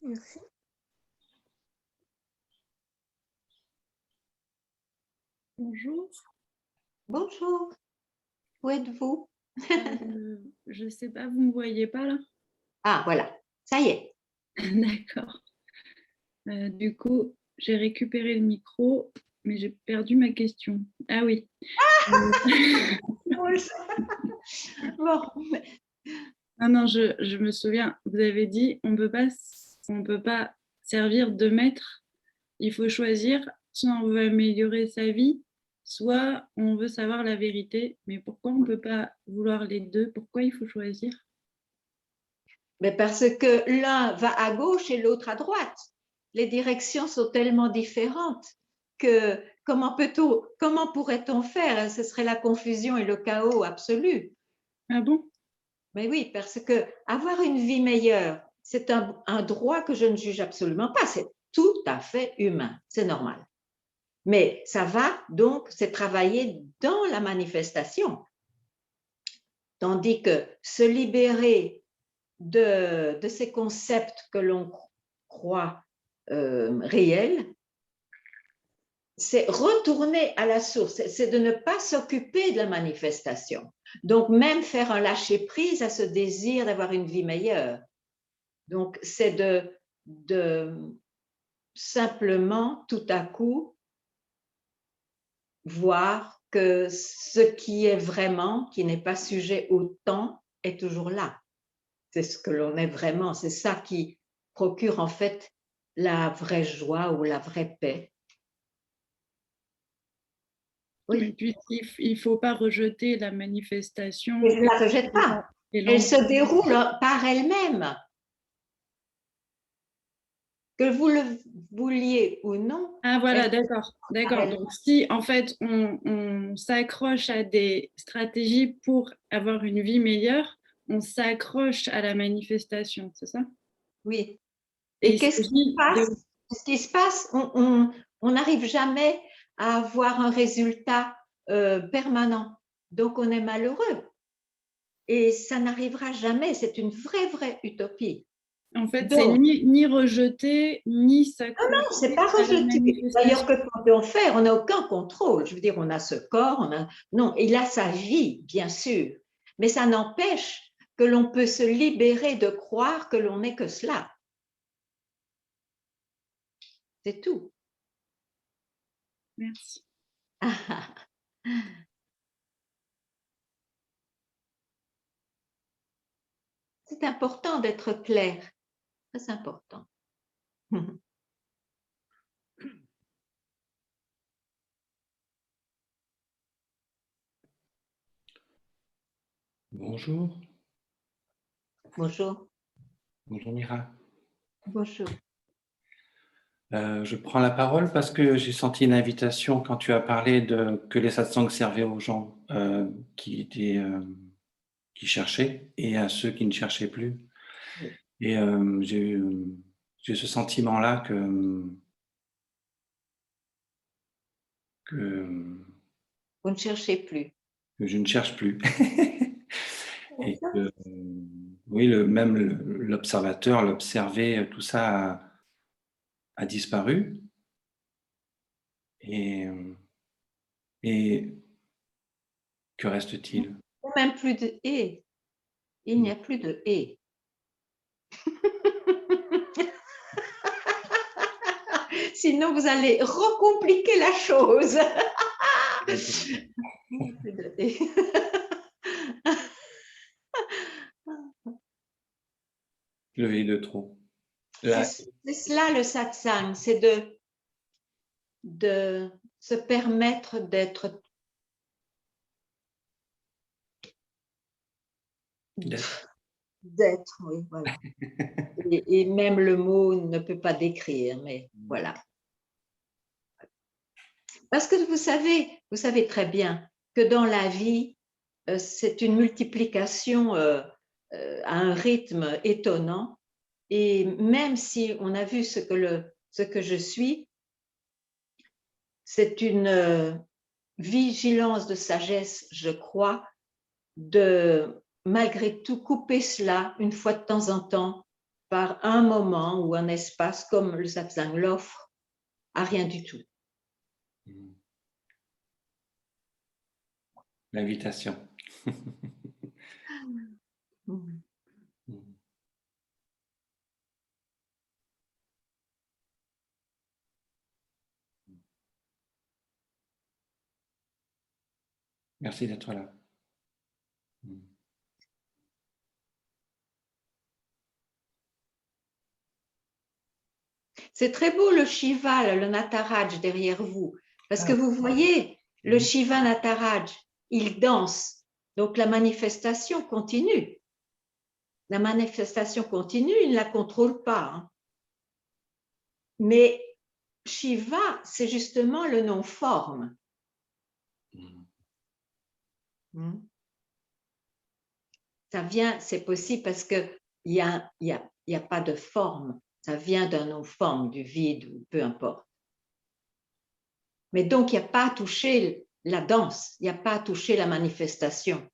Merci.
Bonjour.
Bonjour, où êtes-vous?
Je ne sais pas, vous ne me voyez pas là?
Ah, voilà, ça y est.
D'accord. Du coup, j'ai récupéré le micro, mais j'ai perdu ma question. Ah oui.
Bon.
Ah non, je me souviens, vous avez dit on peut pas servir de maître. Il faut choisir, soit on veut améliorer sa vie, soit on veut savoir la vérité. Mais pourquoi on ne peut pas vouloir les deux? Pourquoi il faut choisir?
Mais parce que l'un va à gauche et l'autre à droite. Les directions sont tellement différentes que comment pourrait-on faire? Ce serait la confusion et le chaos absolu.
Ah bon?
Mais oui, parce que avoir une vie meilleure, c'est un droit que je ne juge absolument pas. C'est tout à fait humain, c'est normal. Mais ça va donc, c'est travailler dans la manifestation. Tandis que se libérer de ces concepts que l'on croit réels, c'est retourner à la source, c'est de ne pas s'occuper de la manifestation. Donc, même faire un lâcher-prise à ce désir d'avoir une vie meilleure. Donc, c'est de simplement, tout à coup, voir que ce qui est vraiment, qui n'est pas sujet au temps, est toujours là. C'est ce que l'on est vraiment, c'est ça qui procure en fait la vraie joie ou la vraie paix.
Oui. Et puis, il ne faut pas rejeter la manifestation.
Et je ne la rejette pas. Elle se déroule par elle-même. Que vous le vouliez ou non.
Ah voilà, d'accord. Donc si en fait on s'accroche à des stratégies pour avoir une vie meilleure, on s'accroche à la manifestation, c'est ça?
Oui. Et qu'est-ce qui se passe? On n'arrive jamais à avoir un résultat permanent. Donc on est malheureux. Et ça n'arrivera jamais. C'est une vraie utopie.
En fait, c'est ni rejeter, ni s'accrocher.
Non, c'est pas rejeter. D'ailleurs, que peut-on faire? On n'a aucun contrôle. Je veux dire, on a ce corps, non, il a sa vie, bien sûr. Mais ça n'empêche que l'on peut se libérer de croire que l'on n'est que cela. C'est tout.
Merci.
C'est important d'être clair. Très important.
Bonjour.
Bonjour.
Bonjour Mira.
Bonjour.
Je prends la parole parce que j'ai senti une invitation quand tu as parlé que les satsangs servaient aux gens qui cherchaient et à ceux qui ne cherchaient plus. Et j'ai eu ce sentiment-là que
vous ne cherchez plus.
Que je ne cherche plus. Et que, oui, même l'observateur, l'observer, tout ça a disparu. Et que reste-t-il?
Même plus de et. Il n'y a plus de et. Sinon, vous allez recompliquer la chose.
Le et de trop.
C'est cela le satsang, c'est de se permettre d'être. D'être, oui, voilà. Et même le mot ne peut pas décrire, mais voilà. Parce que vous savez très bien que dans la vie, c'est une multiplication à un rythme étonnant. Et même si on a vu ce que je suis, c'est une vigilance de sagesse, je crois, de malgré tout couper cela une fois de temps en temps par un moment ou un espace comme le satsang l'offre à rien du tout.
L'invitation. Merci d'être là.
C'est très beau le Shiva, le Nataraj derrière vous, parce que vous voyez, le Shiva Nataraj, il danse, donc la manifestation continue. La manifestation continue, il ne la contrôle pas. Hein. Mais Shiva, c'est justement le non-forme. Ça vient, c'est possible parce qu'il n'y a pas de forme. Ça vient d'un non-forme, du vide, ou peu importe. Mais donc, il n'y a pas à toucher la danse, il n'y a pas à toucher la manifestation.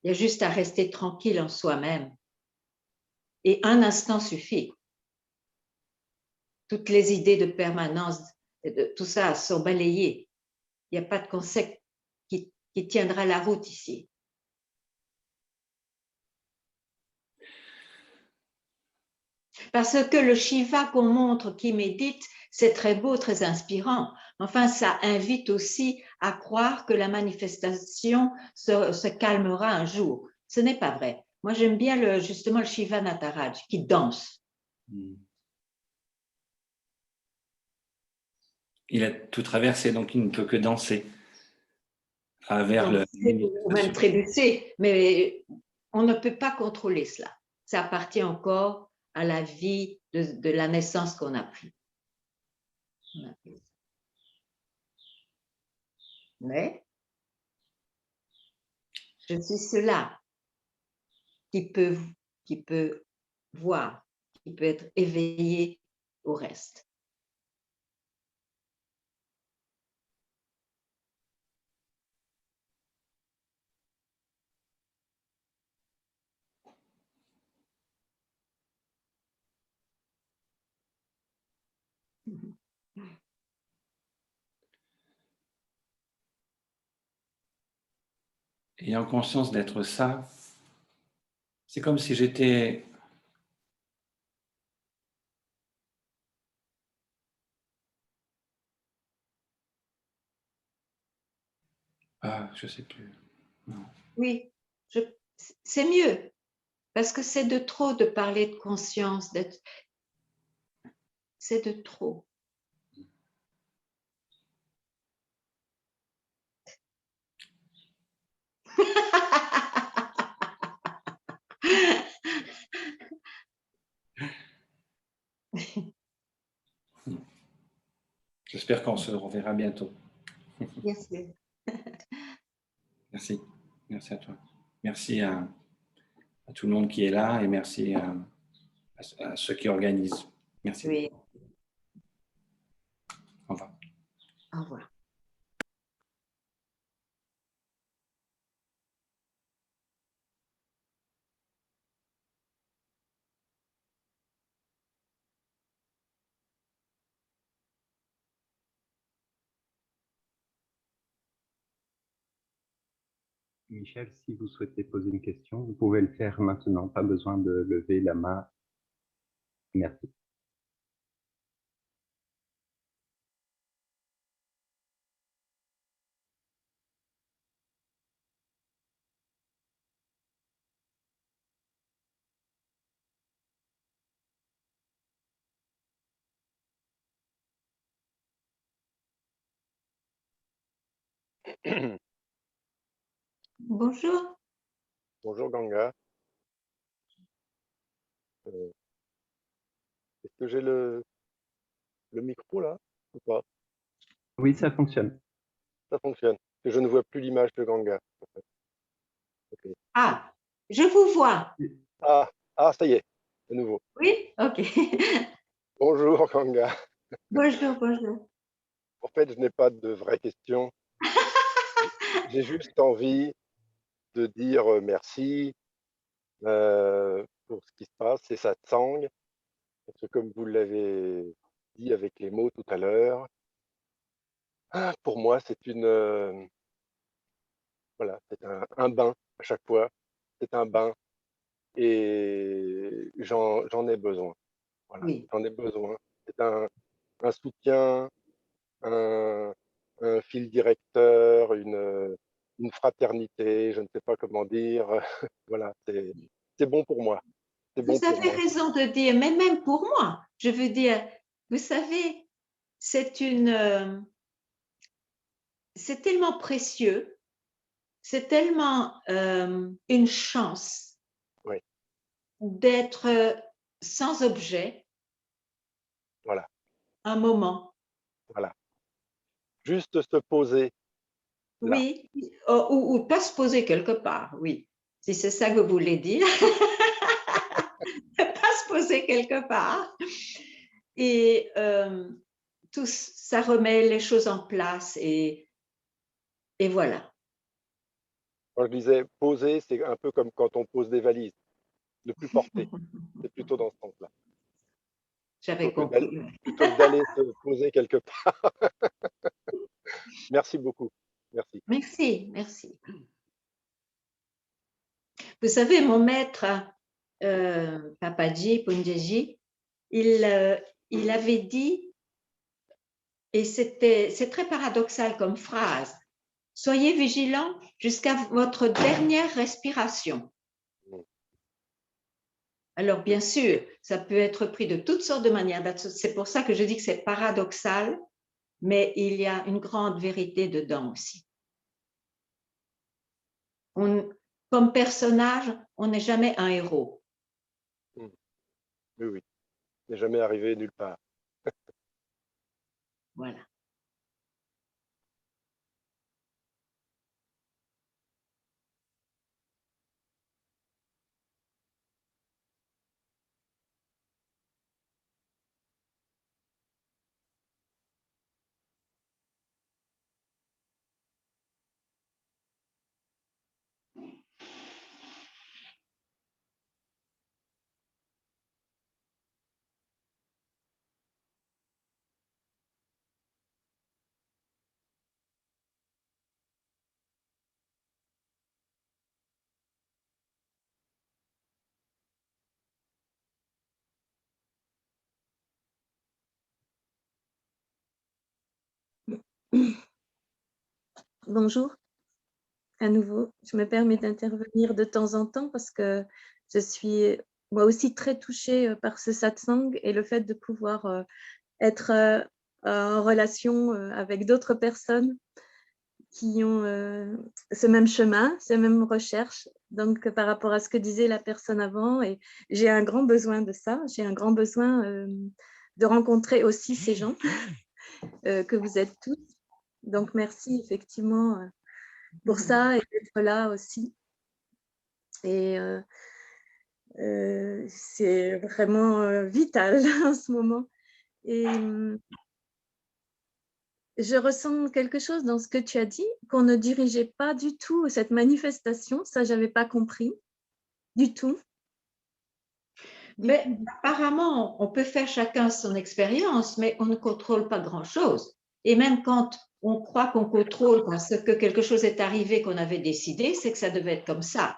Il y a juste à rester tranquille en soi-même. Et un instant suffit. Toutes les idées de permanence, tout ça sont balayées. Il n'y a pas de concept qui tiendra la route ici. Parce que le Shiva qu'on montre qui médite, c'est très beau, très inspirant. Enfin, ça invite aussi à croire que la manifestation se calmera un jour. Ce n'est pas vrai. Moi, j'aime bien justement le Shiva Nataraj qui danse.
Il a tout traversé, donc il ne peut que danser. Travers le...
Ou même trébucher, mais on ne peut pas contrôler cela. Ça appartient encore à la vie de la naissance qu'on a pris. Mais je suis cela qui peut voir, qui peut être éveillé au reste.
Ayant conscience d'être ça, c'est comme si j'étais je sais plus. Non.
Oui, c'est mieux, parce que c'est de trop de parler de conscience, c'est de trop.
J'espère qu'on se reverra bientôt.
Merci.
Merci. Merci à toi. Merci à tout le monde qui est là et merci à ceux qui organisent. Merci.
Oui.
Au revoir.
Au revoir.
Michel, si vous souhaitez poser une question, vous pouvez le faire maintenant, pas besoin de lever la main. Merci.
Bonjour.
Bonjour Ganga. Est-ce que j'ai le micro là ou pas?
Oui, ça fonctionne.
Ça fonctionne. Je ne vois plus l'image de Ganga. Okay.
Ah, je vous vois.
Ah, ça y est, de nouveau.
Oui, ok.
Bonjour Ganga.
Bonjour, bonjour.
En fait, je n'ai pas de vraies questions. J'ai juste envie de dire merci pour ce qui se passe, c'est satsang. Parce que comme vous l'avez dit avec les mots tout à l'heure, pour moi, c'est une voilà, c'est un bain à chaque fois. C'est un bain et j'en ai besoin. Voilà,
Oui.
j'en ai besoin. C'est un soutien, un, un fil directeur, une fraternité, je ne sais pas comment dire. Voilà, c'est bon pour moi. C'est bon
Vous
pour
avez
moi.
raison de dire, mais même pour moi, je veux dire, vous savez, c'est c'est tellement précieux, c'est tellement une chance
Oui,
d'être sans objet
voilà,
un moment.
voilà. Juste se poser là.
Oui, ou pas se poser quelque part, oui. Si c'est ça que vous voulez dire, pas se poser quelque part. Et tout ça remet les choses en place et voilà.
Quand je disais poser, c'est un peu comme quand on pose des valises. Ne plus porter. C'est plutôt dans ce sens-là.
J'avais compris.
Plutôt que d'aller se poser quelque part. Merci beaucoup. Merci.
Merci, merci. Vous savez, mon maître, Papaji Punjaji, il avait dit, et c'est très paradoxal comme phrase, soyez vigilants jusqu'à votre dernière respiration. Alors, bien sûr, ça peut être pris de toutes sortes de manières. C'est pour ça que je dis que c'est paradoxal, mais il y a une grande vérité dedans aussi. Comme personnage, on n'est jamais un héros.
Oui, oui. N'est jamais arrivé nulle part.
Voilà.
Bonjour, à nouveau. Je me permets d'intervenir de temps en temps parce que je suis moi aussi très touchée par ce satsang et le fait de pouvoir être en relation avec d'autres personnes qui ont ce même chemin, ces mêmes recherches. Donc, par rapport à ce que disait la personne avant, et j'ai un grand besoin de ça, j'ai un grand besoin de rencontrer aussi ces gens que vous êtes tous. Donc, merci effectivement pour ça et d'être là aussi. Et c'est vraiment vital en ce moment. Et je ressens quelque chose dans ce que tu as dit, qu'on ne dirigeait pas du tout cette manifestation. Ça, je n'avais pas compris du tout.
Mais apparemment, on peut faire chacun son expérience, mais on ne contrôle pas grand-chose. Et même quand on croit qu'on contrôle parce que quelque chose est arrivé qu'on avait décidé, c'est que ça devait être comme ça.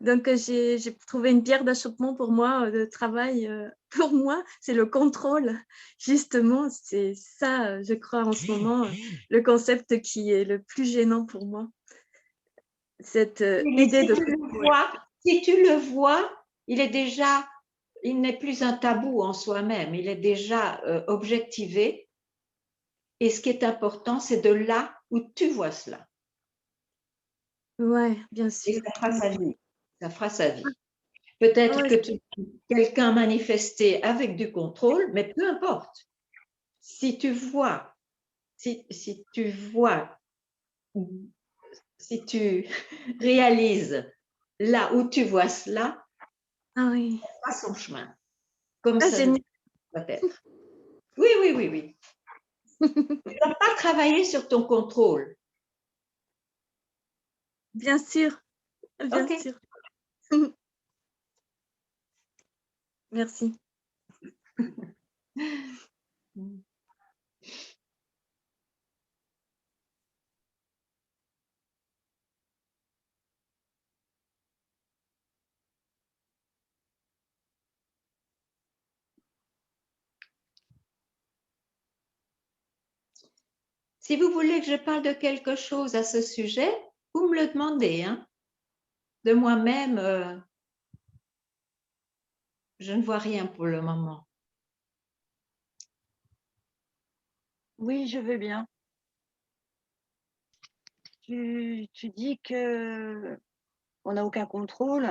Donc, j'ai trouvé une pierre d'achoppement pour moi, de travail. Pour moi, c'est le contrôle. Justement, c'est ça, je crois, en ce moment, le concept qui est le plus gênant pour moi. Cette idée de...
Si tu le vois, il n'est plus un tabou en soi-même, il est déjà objectivé. Et ce qui est important, c'est de là où tu vois cela.
Oui, bien sûr.
Et ça fera sa vie. Ça fera sa vie. Peut-être que quelqu'un manifesté avec du contrôle, mais peu importe. Si tu vois, si tu réalises là où tu vois cela,
ah oui,
ça fera son chemin. Comme
ah,
ça.
génial.
peut-être. Oui, oui, oui, oui. Tu ne dois pas travailler sur ton contrôle.
Bien sûr, bien
Ok.
sûr. Merci.
Si vous voulez que je parle de quelque chose à ce sujet, vous me le demandez. Hein. De moi-même, je ne vois rien pour le moment.
Oui, je veux bien. Tu dis que on n'a aucun contrôle.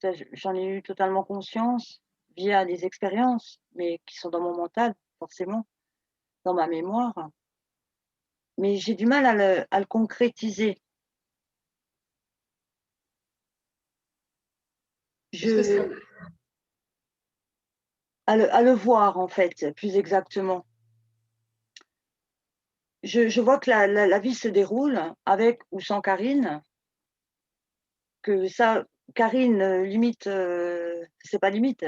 Ça, j'en ai eu totalement conscience via des expériences, mais qui sont dans mon mental, forcément, dans ma mémoire. Mais j'ai du mal à le concrétiser. À le voir, en fait, plus exactement. Je vois que la vie se déroule avec ou sans Karine, que ça, Karine, limite, c'est pas limite,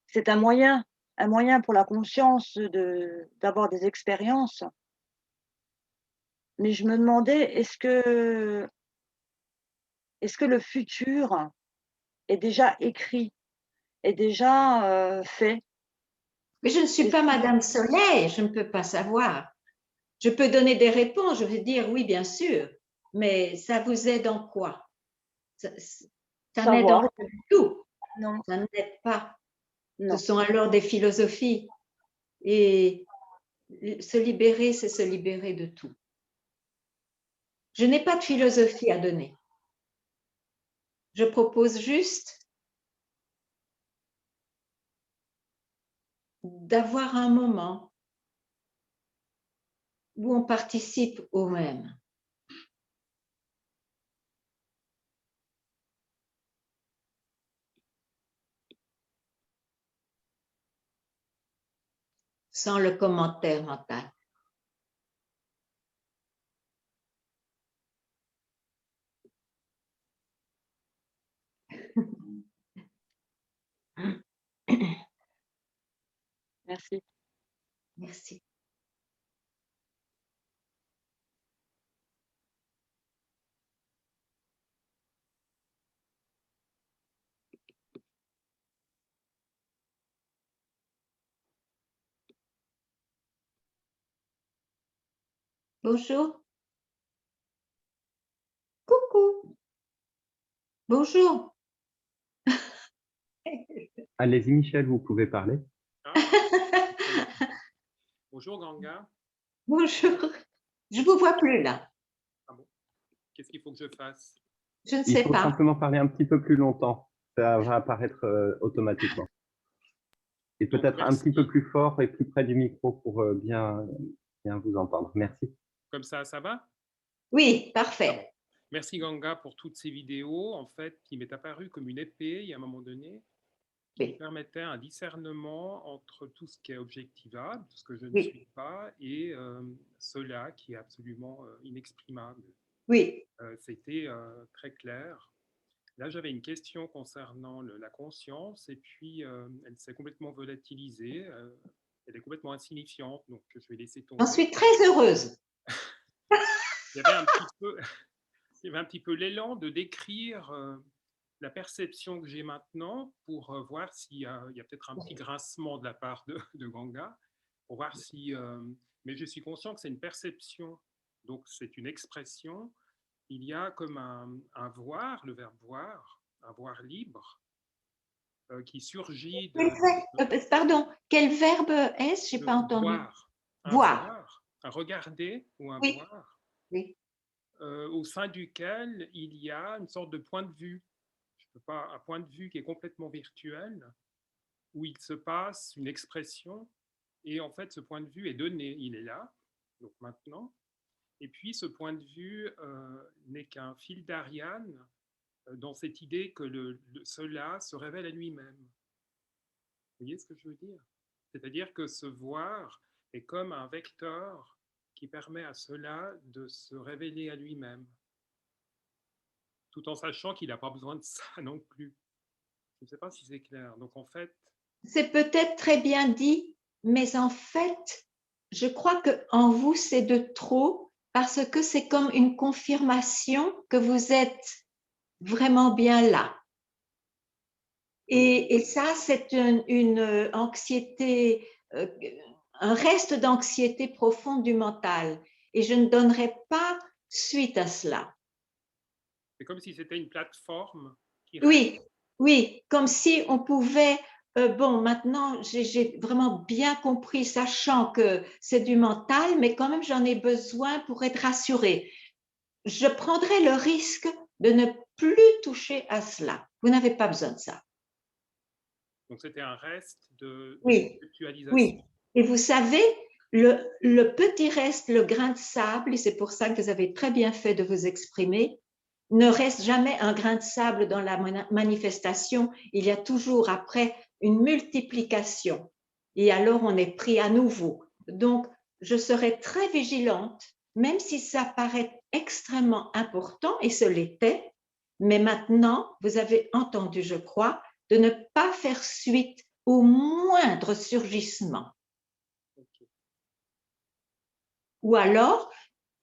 c'est un moyen pour la conscience d'avoir des expériences. Mais je me demandais, est-ce que le futur est déjà écrit, est déjà fait?
Mais je ne suis pas Madame Soleil, je ne peux pas savoir. Je peux donner des réponses, je vais dire oui, bien sûr, mais ça vous aide en quoi? Ça n'aide en rien du tout.
Non.
Ça n'aide pas.
Non.
Ce sont alors des philosophies. Et se libérer, c'est se libérer de tout. Je n'ai pas de philosophie à donner. Je propose juste d'avoir un moment où on participe au même. Sans le commentaire mental.
Merci.
Merci. Bonjour. Coucou. Bonjour.
Allez-y, Michel, vous pouvez parler.
Bonjour Ganga.
Bonjour. Je ne vous vois plus là.
Ah bon? Qu'est-ce qu'il faut que je fasse?
Je ne sais
Il faut
pas.
simplement parler un petit peu plus longtemps. Ça va apparaître automatiquement. Et peut-être un petit peu plus fort et plus près du micro pour bien vous entendre. Merci.
Comme ça va?
Oui, parfait.
Merci Ganga pour toutes ces vidéos, en fait, qui m'est apparu comme une épée, il y a un moment donné, qui permettait un discernement entre tout ce qui est objectivable, tout ce que je ne suis pas, et cela qui est absolument inexprimable.
Oui.
C'était très clair. Là, j'avais une question concernant la conscience, et puis elle s'est complètement volatilisée, elle est complètement insignifiante, donc je vais laisser tomber.
J'en suis très heureuse.
Il y avait un petit peu l'élan de décrire la perception que j'ai maintenant pour voir s'il y a peut-être un petit grincement de la part de Ganga, pour voir si... mais je suis conscient que c'est une perception, donc c'est une expression. Il y a comme un voir, le verbe voir, un voir libre, qui surgit de...
Pardon, quel verbe est-ce? Je n'ai pas entendu.
Voir. Un regarder ou un voir.
Oui.
Au sein duquel il y a une sorte de point de vue. Je peux pas, un point de vue qui est complètement virtuel, où il se passe une expression, et en fait ce point de vue est donné, il est là, donc maintenant, et puis ce point de vue n'est qu'un fil d'Ariane dans cette idée que cela se révèle à lui-même. voyez ce que je veux dire? C'est-à-dire que se voir est comme un vecteur qui permet à cela de se révéler à lui-même, tout en sachant qu'il n'a pas besoin de ça non plus. Je ne sais pas si c'est clair. Donc en fait…
C'est peut-être très bien dit, mais en fait, je crois qu'en vous, c'est de trop, parce que c'est comme une confirmation que vous êtes vraiment bien là. Et ça, c'est une anxiété, un reste d'anxiété profonde du mental. Et je ne donnerai pas suite à cela.
C'est comme si c'était une plateforme qui…
Oui, oui, comme si on pouvait… bon, maintenant, j'ai vraiment bien compris, sachant que c'est du mental, mais quand même, j'en ai besoin pour être rassurée. Je prendrai le risque de ne plus toucher à cela. Vous n'avez pas besoin de ça.
Donc, c'était un reste de
Oui,
conceptualisation.
oui. Et vous savez, le petit reste, le grain de sable, et c'est pour ça que vous avez très bien fait de vous exprimer, ne reste jamais un grain de sable dans la manifestation. Il y a toujours après une multiplication. Et alors, on est pris à nouveau. Donc, je serai très vigilante, même si ça paraît extrêmement important, et ce l'était, mais maintenant, vous avez entendu, je crois, de ne pas faire suite au moindre surgissement. Ou alors,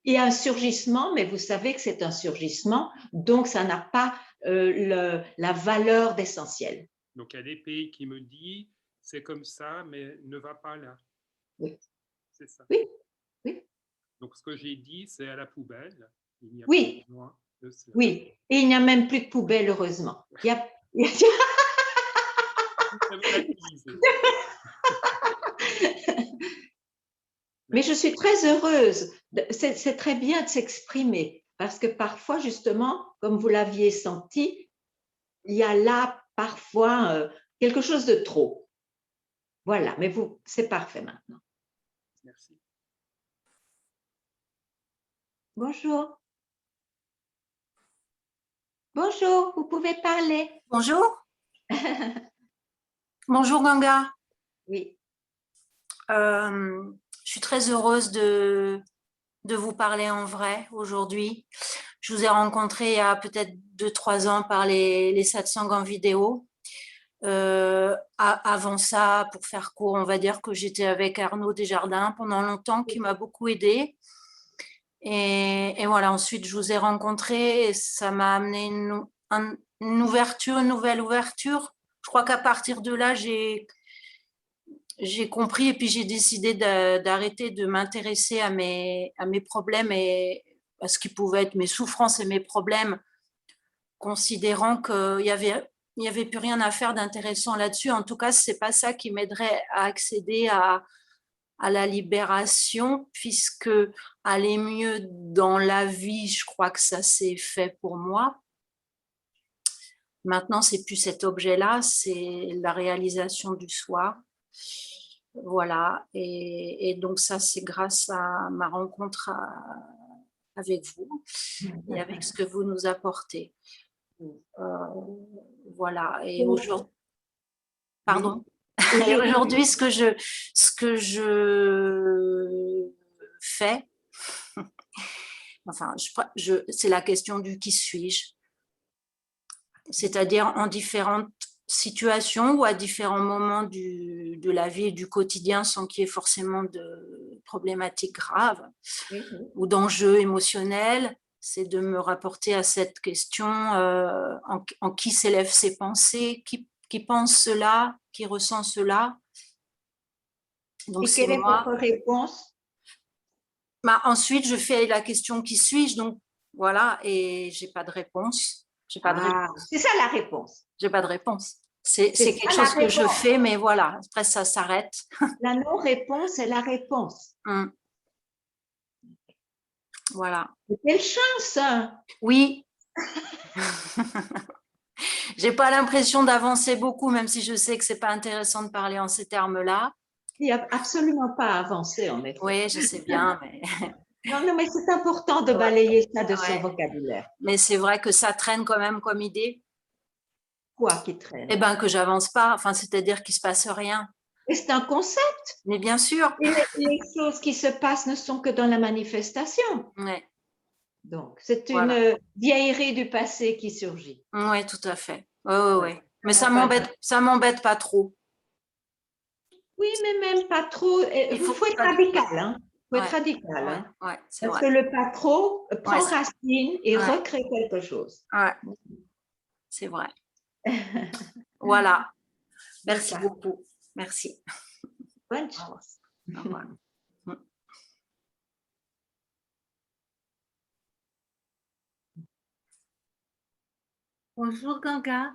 il y a un surgissement, mais vous savez que c'est un surgissement, donc ça n'a pas la valeur d'essentiel.
Donc, il y a des pays qui me disent, c'est comme ça, mais ne va pas là.
Oui.
C'est ça.
Oui, oui.
Donc, ce que j'ai dit, c'est à la poubelle. Il n'y a
Oui.
pas besoin de cela.
Oui, et il n'y a même plus de poubelle, heureusement. Il y a… Mais je suis très heureuse. C'est très bien de s'exprimer parce que parfois, justement, comme vous l'aviez senti, il y a là parfois quelque chose de trop. Voilà, mais vous, c'est parfait maintenant.
Merci.
Bonjour. Bonjour, vous pouvez parler.
Bonjour. Bonjour Ganga.
Oui.
Je suis très heureuse de vous parler en vrai aujourd'hui. Je vous ai rencontré il y a peut-être 2-3 ans par les satsangs en vidéo. Avant ça, pour faire court, on va dire que j'étais avec Arnaud Desjardins pendant longtemps, qui m'a beaucoup aidée. Et voilà, ensuite je vous ai rencontré et ça m'a amené une ouverture, une nouvelle ouverture. Je crois qu'à partir de là, j'ai compris et puis j'ai décidé d'arrêter de m'intéresser à mes problèmes et à ce qui pouvait être mes souffrances et mes problèmes, considérant qu'il n'y avait plus rien à faire d'intéressant là-dessus. En tout cas, ce n'est pas ça qui m'aiderait à accéder à la libération, puisque aller mieux dans la vie, je crois que ça s'est fait pour moi. Maintenant, c'est plus cet objet-là, c'est la réalisation du soi. Voilà, et donc ça, c'est grâce à ma rencontre avec vous et avec ce que vous nous apportez. Voilà, et aujourd'hui, pardon. Et aujourd'hui, ce que je fais, enfin, c'est la question du qui suis-je, c'est-à-dire en différentes situations ou à différents moments de la vie et du quotidien, sans qu'il y ait forcément de problématiques graves ou d'enjeux émotionnels, c'est de me rapporter à cette question en qui s'élèvent ces pensées, qui pense cela, qui ressent cela. Donc,
et quelle est votre réponse?
Ensuite, je fais la question qui suis-je, donc voilà, et j'ai pas de réponse. J'ai pas de réponse.
C'est ça la réponse.
J'ai pas de réponse. C'est quelque chose que je fais, mais voilà, après ça s'arrête.
La non-réponse est la réponse.
Voilà.
Quelle chance, hein?
Oui. J'ai pas l'impression d'avancer beaucoup, même si je sais que c'est pas intéressant de parler en ces termes-là.
Il n'y a absolument pas à avancer, en effet.
Oui, je sais bien, mais…
Non, mais c'est important de balayer ça de son vocabulaire.
Mais c'est vrai que ça traîne quand même comme idée.
Quoi qui traîne?
Eh ben, que j'avance pas, enfin, c'est-à-dire qu'il se passe rien.
Et c'est un concept.
Mais bien sûr.
Et les choses qui se passent ne sont que dans la manifestation.
Ouais.
Donc, c'est
Voilà.
une vieillerie du passé qui surgit.
Oui, tout à fait. Ouais. Mais ça m'embête pas trop.
Oui, mais même pas trop. Il faut être radical. Hein. Il faut être radical. Hein.
Ouais, c'est
Parce
vrai.
que le pas trop prend
Ouais,
racine et recrée quelque chose.
Ouais, c'est vrai. Voilà. Merci beaucoup. Merci.
Bonne chance.
Au revoir.
Bonjour Ganga.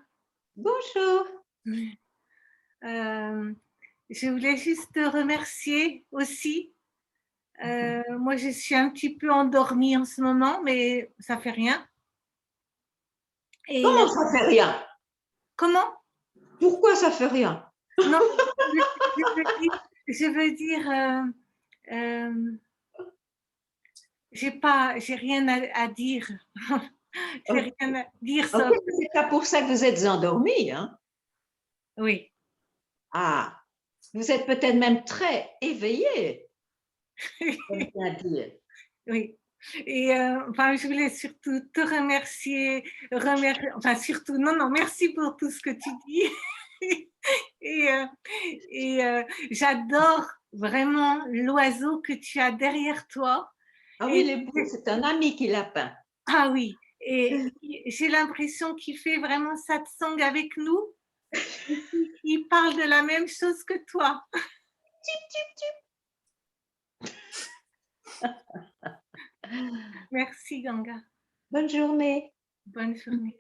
Bonjour.
Je voulais juste te remercier aussi. Moi, je suis un petit peu endormie en ce moment, mais ça fait rien. Et
comment ça fait rien?
Comment?
Pourquoi ça fait rien?
Non, je veux dire j'ai rien à dire. J'ai rien à dire.
Okay, c'est pas pour ça que vous êtes endormi, hein?
Oui.
Ah, vous êtes peut-être même très éveillé.
Oui. Et enfin, je voulais surtout te remercier, enfin surtout, non, merci pour tout ce que tu dis. et j'adore vraiment l'oiseau que tu as derrière toi.
Ah oui, il est beau, c'est un ami qui l'a peint.
Ah oui, et j'ai l'impression qu'il fait vraiment satsang avec nous. Il parle de la même chose que toi. Merci Ganga.
Bonne journée.
Bonne journée.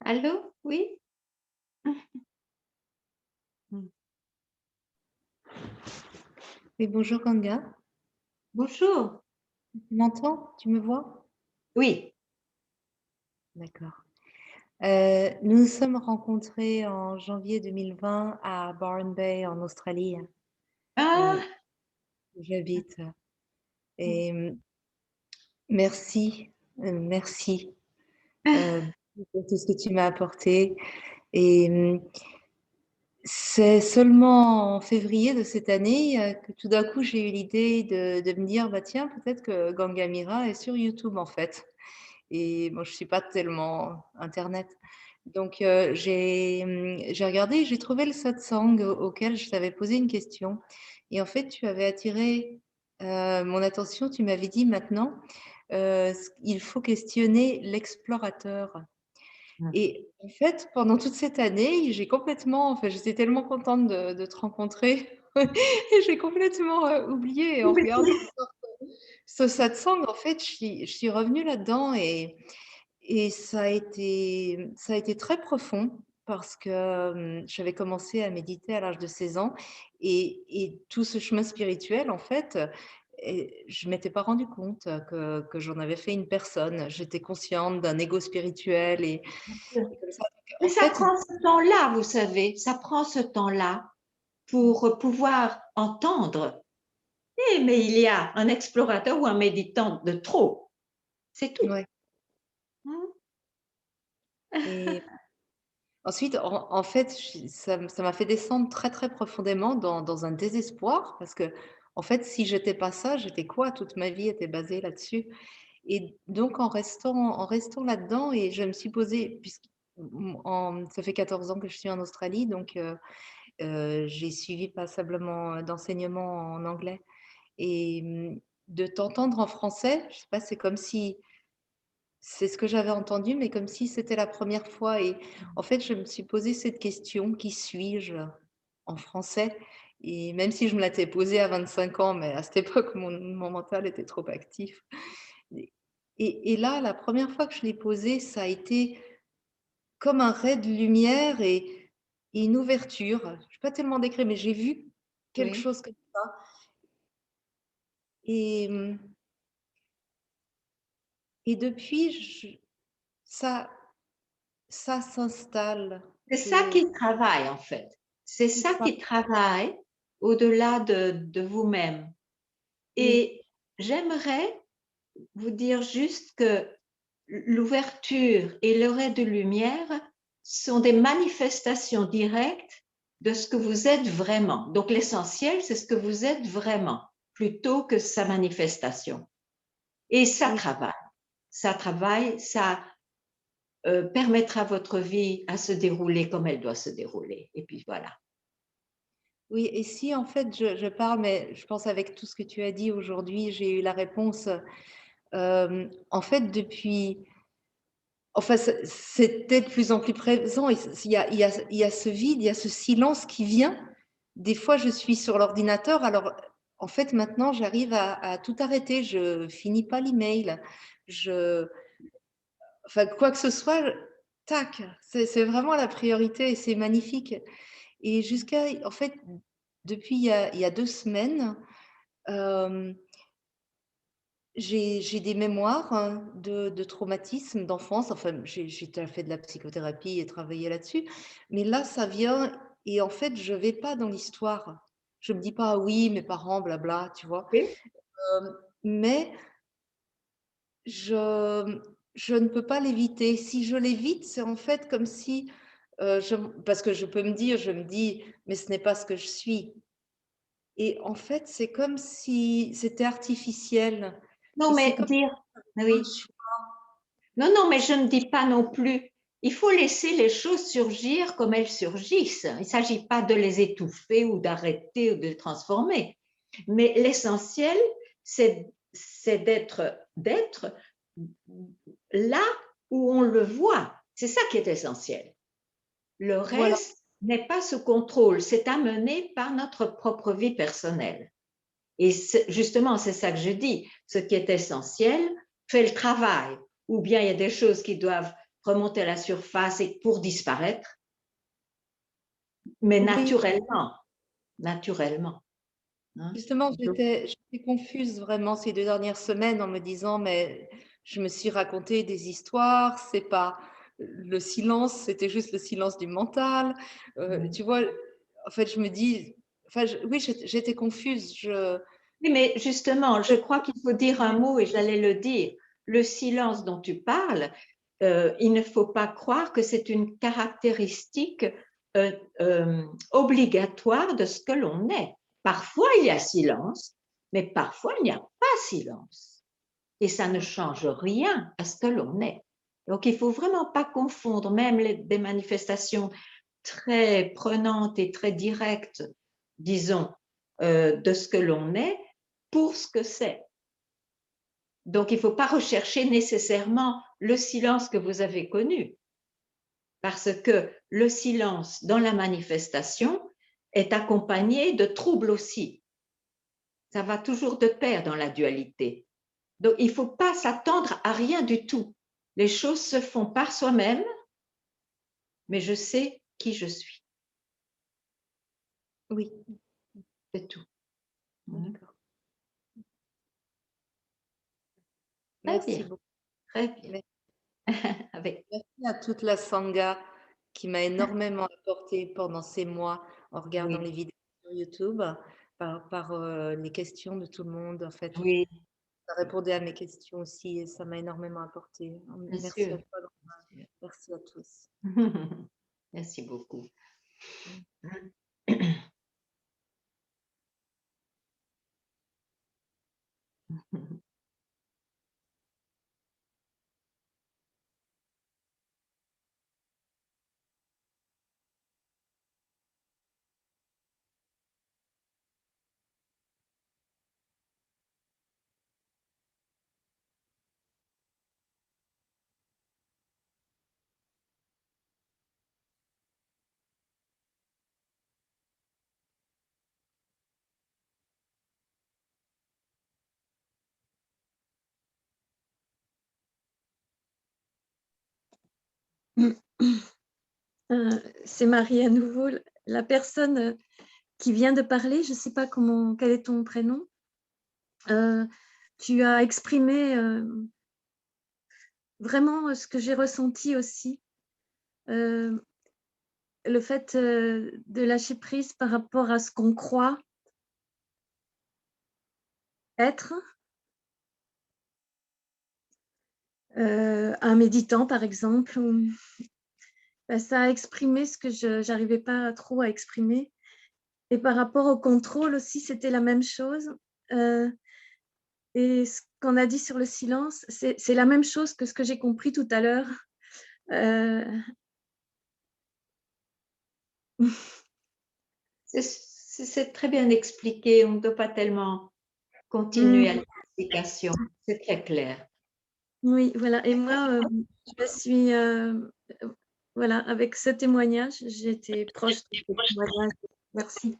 Allô? Oui?
Oui, bonjour Ganga.
Bonjour.
Tu m'entends? Tu me vois?
Oui.
D'accord. Nous nous sommes rencontrés en janvier 2020 à Byron Bay en Australie.
Ah!
Où j'habite. Et merci pour tout ce que tu m'as apporté. Et c'est seulement en février de cette année que tout d'un coup j'ai eu l'idée de me dire, bah tiens, peut-être que Ganga Mira est sur YouTube en fait. Et moi, je ne suis pas tellement Internet. Donc, j'ai regardé et j'ai trouvé le satsang auquel je t'avais posé une question. Et en fait, tu avais attiré mon attention. Tu m'avais dit maintenant, il faut questionner l'explorateur. Et en fait, pendant toute cette année, j'ai complètement, enfin, j'étais tellement contente de te rencontrer et j'ai complètement oublié. Et en regardant ce satsang, en fait, je suis revenue là-dedans et ça a été très profond parce que j'avais commencé à méditer à l'âge de 16 ans et tout ce chemin spirituel, en fait, je ne m'étais pas rendu compte que j'en avais fait une personne. J'étais consciente d'un ego spirituel et comme ça.
Mais ça prend ce temps-là, vous savez, ça prend ce temps-là pour pouvoir entendre. Mais il y a un explorateur ou un méditant de trop. C'est tout.
Ouais. Et ensuite, en fait, ça m'a fait descendre très, très profondément dans un désespoir parce que, en fait, si j'étais pas ça, j'étais quoi? Toute ma vie était basée là-dessus. Et donc, en restant là-dedans, et je me suis posée, ça fait 14 ans que je suis en Australie, donc j'ai suivi passablement d'enseignements en anglais. Et de t'entendre en français. Je sais pas, c'est comme si c'est ce que j'avais entendu, mais comme si c'était la première fois. Et en fait, je me suis posé cette question, qui suis-je en français? Et même si je me l'étais posée à 25 ans, mais à cette époque, mon mental était trop actif. Et là, la première fois que je l'ai posée, ça a été comme un ray de lumière et une ouverture. Je ne sais pas tellement décrire, mais j'ai vu quelque
Oui.
chose comme ça. Et, et depuis, ça s'installe.
C'est ça qui travaille, en fait. C'est ça qui travaille au-delà de vous-même. Et j'aimerais vous dire juste que l'ouverture et le ray de lumière sont des manifestations directes de ce que vous êtes vraiment. Donc l'essentiel, c'est ce que vous êtes vraiment, plutôt que sa manifestation. Et ça travaille, ça permettra à votre vie à se dérouler comme elle doit se dérouler. Et puis voilà.
Oui, et si en fait je parle, mais je pense avec tout ce que tu as dit aujourd'hui, j'ai eu la réponse. En fait, depuis, enfin, c'était de plus en plus présent. Il y a ce vide, il y a ce silence qui vient. Des fois, je suis sur l'ordinateur. Alors, en fait, maintenant, j'arrive à tout arrêter. Je finis pas l'email. Enfin, quoi que ce soit, tac, c'est vraiment la priorité et c'est magnifique. Et jusqu'à, en fait, depuis il y a 2 semaines, j'ai des mémoires de traumatismes d'enfance. Enfin, j'ai déjà fait de la psychothérapie et travaillé là-dessus. Mais là, ça vient et en fait, je vais pas dans l'histoire. Je me dis pas: «Ah oui, mes parents, blabla», tu vois? Mais je je ne peux pas l'éviter. Si je l'évite, c'est en fait comme si, parce que je me dis: «Mais ce n'est pas ce que je suis». Et en fait, c'est comme si c'était artificiel
Non,
et c'est
mais
comme
dire, oui. Non, non, mais je ne dis pas non plus. Il faut laisser les choses surgir comme elles surgissent. Il ne s'agit pas de les étouffer ou d'arrêter ou de les transformer. Mais l'essentiel, c'est d'être là où on le voit. C'est ça qui est essentiel. Le
Voilà.
reste n'est pas sous contrôle, c'est amené par notre propre vie personnelle. Et justement, c'est ça que je dis. Ce qui est essentiel fait le travail. Ou bien il y a des choses qui doivent remonter à la surface et pour disparaître, mais
Oui.
naturellement, naturellement. Hein?
Justement, j'étais confuse vraiment ces 2 dernières semaines en me disant: «Mais je me suis raconté des histoires, c'est pas le silence, c'était juste le silence du mental». Tu vois? En fait, je me dis enfin, oui, j'étais confuse.
Oui, mais justement, je crois qu'il faut dire un mot et j'allais le dire. Le silence dont tu parles, il ne faut pas croire que c'est une caractéristique obligatoire de ce que l'on est. Parfois, il y a silence, mais parfois, il n'y a pas silence. Et ça ne change rien à ce que l'on est. Donc, il ne faut vraiment pas confondre même des manifestations très prenantes et très directes, disons, de ce que l'on est pour ce que c'est. Donc, il ne faut pas rechercher nécessairement le silence que vous avez connu, parce que le silence dans la manifestation est accompagné de troubles aussi. Ça va toujours de pair dans la dualité. Donc, il ne faut pas s'attendre à rien du tout. Les choses se font par soi-même, mais je sais qui je suis.
Oui.
C'est tout.
D'accord.
Très
Merci
bien,
beaucoup.
très bien. Avec...
Merci à toute la sangha qui m'a énormément apporté pendant ces mois en regardant
Oui.
les vidéos sur YouTube, par les questions de tout le monde. En fait,
Oui.
ça répondait à mes questions aussi et ça m'a énormément apporté.
Bien
Merci
sûr.
à toi, Laura. Merci à tous.
Merci beaucoup.
C'est Marie à nouveau. La personne qui vient de parler, je ne sais pas quel est ton prénom. Tu as exprimé vraiment ce que j'ai ressenti aussi. Le fait de lâcher prise par rapport à ce qu'on croit être. Un méditant, par exemple. Ça a exprimé ce que je n'arrivais pas trop à exprimer. Et par rapport au contrôle aussi, c'était la même chose. Et ce qu'on a dit sur le silence, c'est la même chose que ce que j'ai compris tout à l'heure.
C'est très bien expliqué, on ne doit pas tellement continuer à l'explication, c'est très clair.
Oui, voilà. Et moi, je suis, voilà, avec ce témoignage, j'étais proche de ce témoignage. Merci.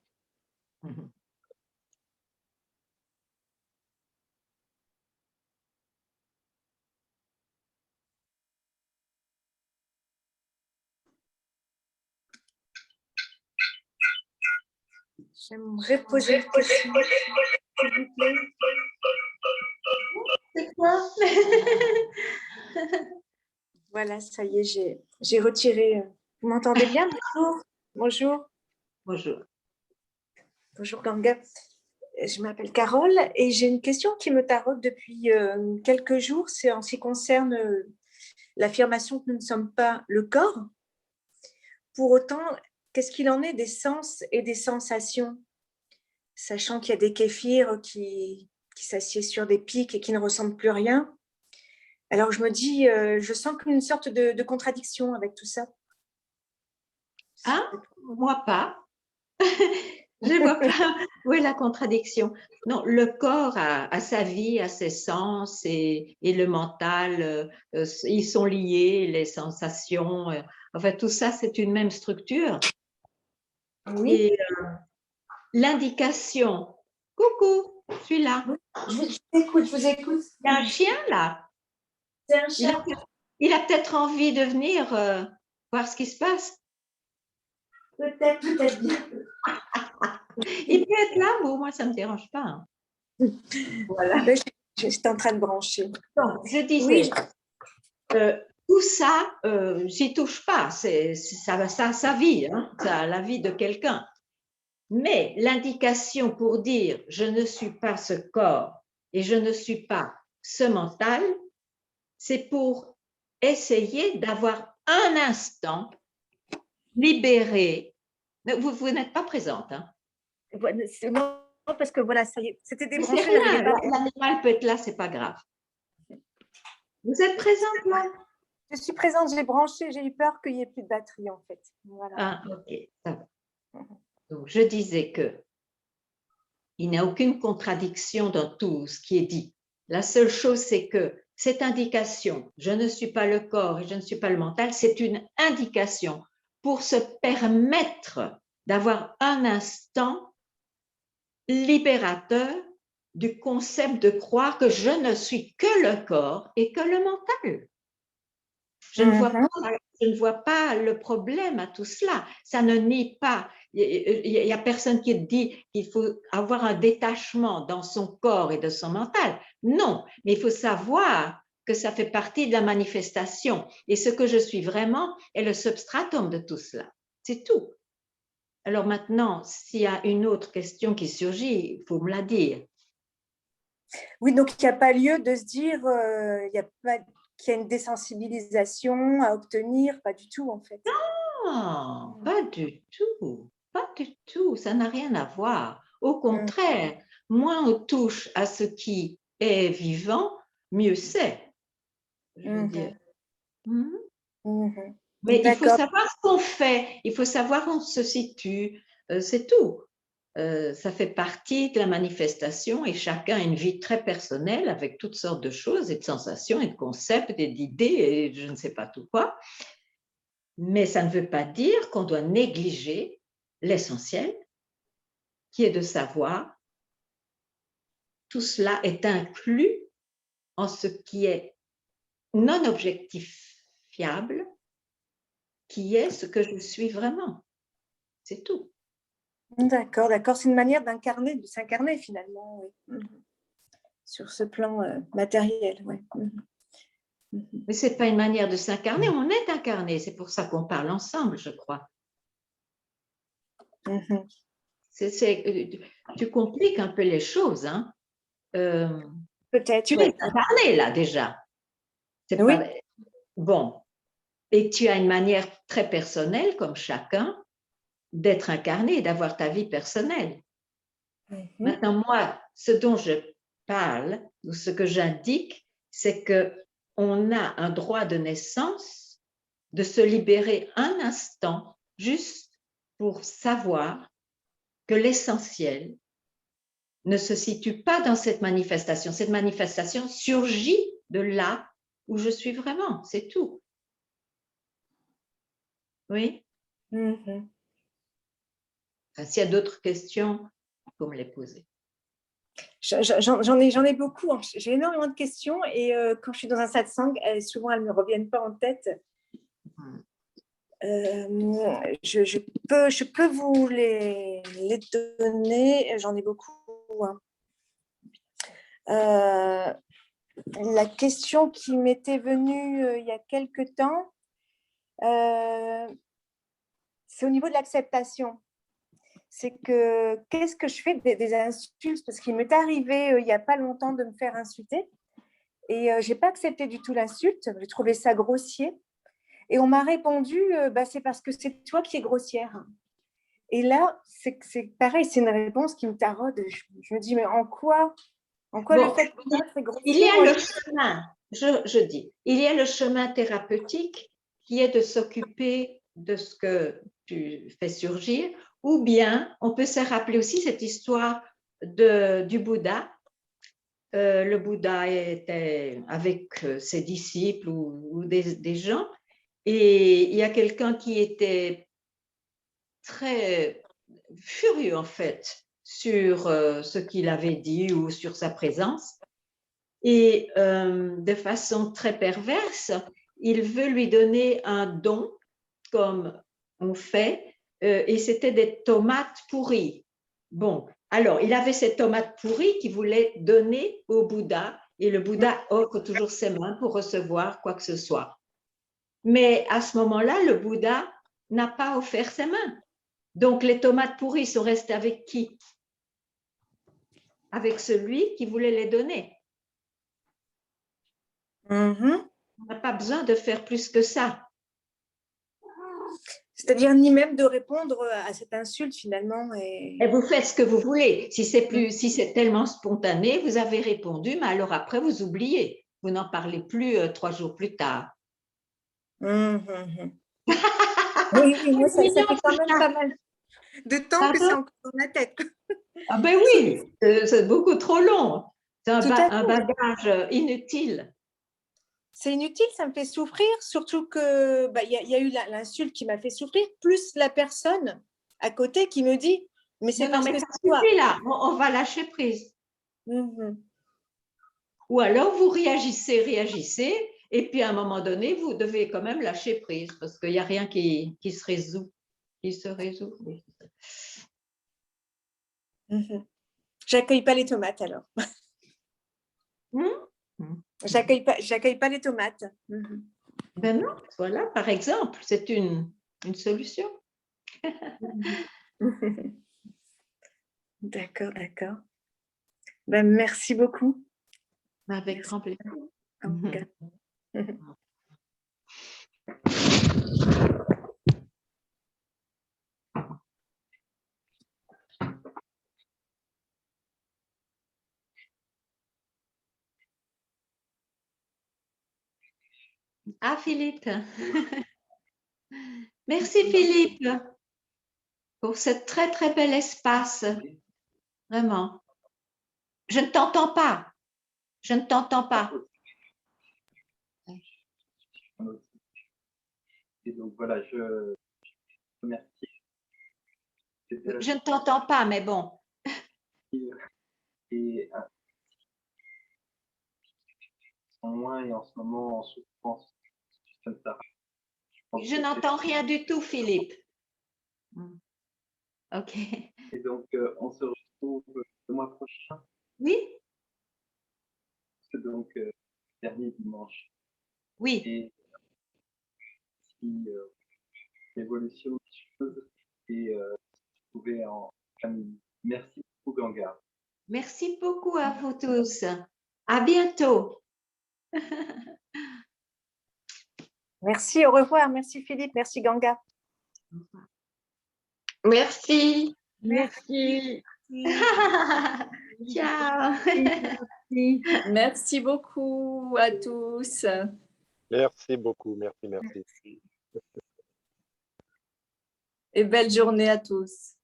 J'aimerais poser une question, s'il vous plaît.
C'est quoi?
Voilà, ça y est, j'ai retiré. Vous m'entendez bien? Bonjour. Bonjour.
Bonjour.
Bonjour Ganga. Je m'appelle Carole et j'ai une question qui me taraude depuis quelques jours. C'est en ce qui concerne l'affirmation que nous ne sommes pas le corps. Pour autant, qu'est-ce qu'il en est des sens et des sensations? Sachant qu'il y a des kéfirs qui s'assiedent sur des pics et qui ne ressentent plus rien. Alors je me dis, je sens une sorte de contradiction avec tout ça.
Ah, moi pas. Je ne vois pas où est la contradiction. Non, le corps a sa vie, a ses sens et le mental, ils sont liés, les sensations. Enfin, tout ça, c'est une même structure.
Oui.
Et l'indication, coucou, je suis là.
Je vous écoute.
Il y a un chien là.
C'est un chien.
Il a peut-être envie de venir voir ce qui se passe.
Peut-être bien.
Il peut être là, mais moi, ça ne me dérange pas. Hein. Voilà.
J'étais en train de brancher.
Donc, je disais, tout ça, j'y touche pas. Ça a sa vie, hein, ça a la vie de quelqu'un. Mais l'indication pour dire je ne suis pas ce corps et je ne suis pas ce mental, c'est pour essayer d'avoir un instant libéré. Vous n'êtes pas présente. Hein?
Non, parce que voilà, ça y est, c'était débranché.
L'animal peut être là, c'est pas grave. Vous êtes présente là?
Je suis présente, j'ai branché, j'ai eu peur qu'il n'y ait plus de batterie en fait. Voilà.
Ah, ok, ça va. Donc, je disais que il n'y a aucune contradiction dans tout ce qui est dit. La seule chose, c'est que cette indication, je ne suis pas le corps et je ne suis pas le mental, c'est une indication pour se permettre d'avoir un instant libérateur du concept de croire que je ne suis que le corps et que le mental. Je ne vois pas le problème à tout cela. Ça ne nie pas. Il n'y a personne qui dit qu'il faut avoir un détachement dans son corps et de son mental. Non, mais il faut savoir que ça fait partie de la manifestation. Et ce que je suis vraiment est le substratum de tout cela. C'est tout. Alors maintenant, s'il y a une autre question qui surgit, il faut me la dire.
Oui, donc il n'y a pas lieu de se dire qu'il y a une désensibilisation à obtenir, pas du tout en fait.
Non, pas du tout, pas du tout, ça n'a rien à voir. Au contraire, moins on touche à ce qui est vivant, mieux c'est. Je veux dire. Mais il faut savoir ce qu'on fait, il faut savoir où on se situe, c'est tout. Ça fait partie de la manifestation et chacun a une vie très personnelle avec toutes sortes de choses et de sensations et de concepts et d'idées et je ne sais pas tout quoi. Mais ça ne veut pas dire qu'on doit négliger l'essentiel, qui est de savoir tout cela est inclus en ce qui est non objectifiable qui est ce que je suis vraiment. C'est tout.
D'accord, d'accord. C'est une manière d'incarner, de s'incarner finalement, oui. Sur ce plan matériel, oui.
Mais ce n'est pas une manière de s'incarner, on est incarné. C'est pour ça qu'on parle ensemble, je crois. Tu compliques un peu les choses. Hein.
Peut-être.
Tu es incarné là déjà.
Oui.
Pas... Bon. Et tu as une manière très personnelle, comme chacun, d'être incarné et d'avoir ta vie personnelle. Maintenant, moi, ce dont je parle, ou ce que j'indique, c'est qu'on a un droit de naissance de se libérer un instant juste pour savoir que l'essentiel ne se situe pas dans cette manifestation. Cette manifestation surgit de là où je suis vraiment, c'est tout. Oui? Enfin, s'il y a d'autres questions, il faut me les poser.
J'en ai beaucoup. J'ai énormément de questions et quand je suis dans un satsang, souvent elles ne me reviennent pas en tête. Je peux vous les donner. J'en ai beaucoup. Hein. La question qui m'était venue il y a quelque temps, c'est au niveau de l'acceptation. C'est que qu'est-ce que je fais des insultes? Parce qu'il m'est arrivé il n'y a pas longtemps de me faire insulter et je n'ai pas accepté du tout l'insulte. J'ai trouvé ça grossier. Et on m'a répondu, c'est parce que c'est toi qui es grossière. Et là, c'est pareil, c'est une réponse qui me taraude. Je me dis, mais en quoi le fait que c'est grossier?
Il y a le chemin, je dis, il y a le chemin thérapeutique qui est de s'occuper de ce que tu fais surgir, ou bien on peut se rappeler aussi cette histoire du Bouddha. Le Bouddha était avec ses disciples ou des gens, et il y a quelqu'un qui était très furieux en fait sur ce qu'il avait dit ou sur sa présence. Et de façon très perverse, il veut lui donner un don, comme on fait, et c'était des tomates pourries. Bon, alors, il avait ces tomates pourries qu'il voulait donner au Bouddha, et le Bouddha offre toujours ses mains pour recevoir quoi que ce soit. Mais à ce moment-là, le Bouddha n'a pas offert ses mains. Donc, les tomates pourries sont restées avec qui? Avec celui qui voulait les donner. On n'a pas besoin de faire plus que ça.
C'est-à-dire ni même de répondre à cette insulte finalement. Et
vous faites ce que vous voulez. Si c'est tellement spontané, vous avez répondu, mais alors après, vous oubliez. Vous n'en parlez plus 3 jours plus tard.
Oui, moi, ça fait quand même pas mal de temps que c'est encore dans ma tête.
Ah ben oui, c'est beaucoup trop long. C'est un bagage inutile.
C'est inutile, ça me fait souffrir, surtout que y a eu l'insulte qui m'a fait souffrir, plus la personne à côté qui me dit « mais c'est parce que c'est toi ».
Là, on va lâcher prise. Ou alors vous réagissez, et puis à un moment donné, vous devez quand même lâcher prise, parce qu'il n'y a rien qui se résout. Oui.
J'accueille pas les tomates alors. J'accueille pas les tomates.
Ben non, voilà, par exemple, c'est une solution.
D'accord. Ben, merci beaucoup.
Avec grand plaisir. Ah, Philippe. Merci, Philippe, pour ce très, très bel espace. Vraiment. Je ne t'entends pas. Je ne t'entends pas.
Et donc voilà, je remercie.
Je ne t'entends pas, mais bon.
Et en moins et en ce moment en souffrance,
Je n'entends rien du tout, Philippe. OK.
Et donc, on se retrouve le mois prochain.
Oui.
Donc, dernier dimanche.
Oui.
Et si l'évolution des choses et trouver en famille. Merci beaucoup, Ganga.
Merci beaucoup à vous tous. À bientôt.
Merci, au revoir. Merci Philippe, merci Ganga.
Merci.
Merci.
Ciao.
Merci beaucoup à tous.
Merci beaucoup, merci.
Et belle journée à tous.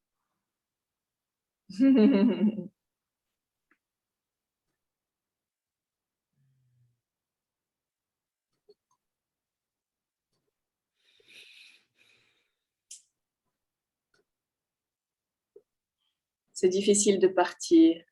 C'est difficile de partir.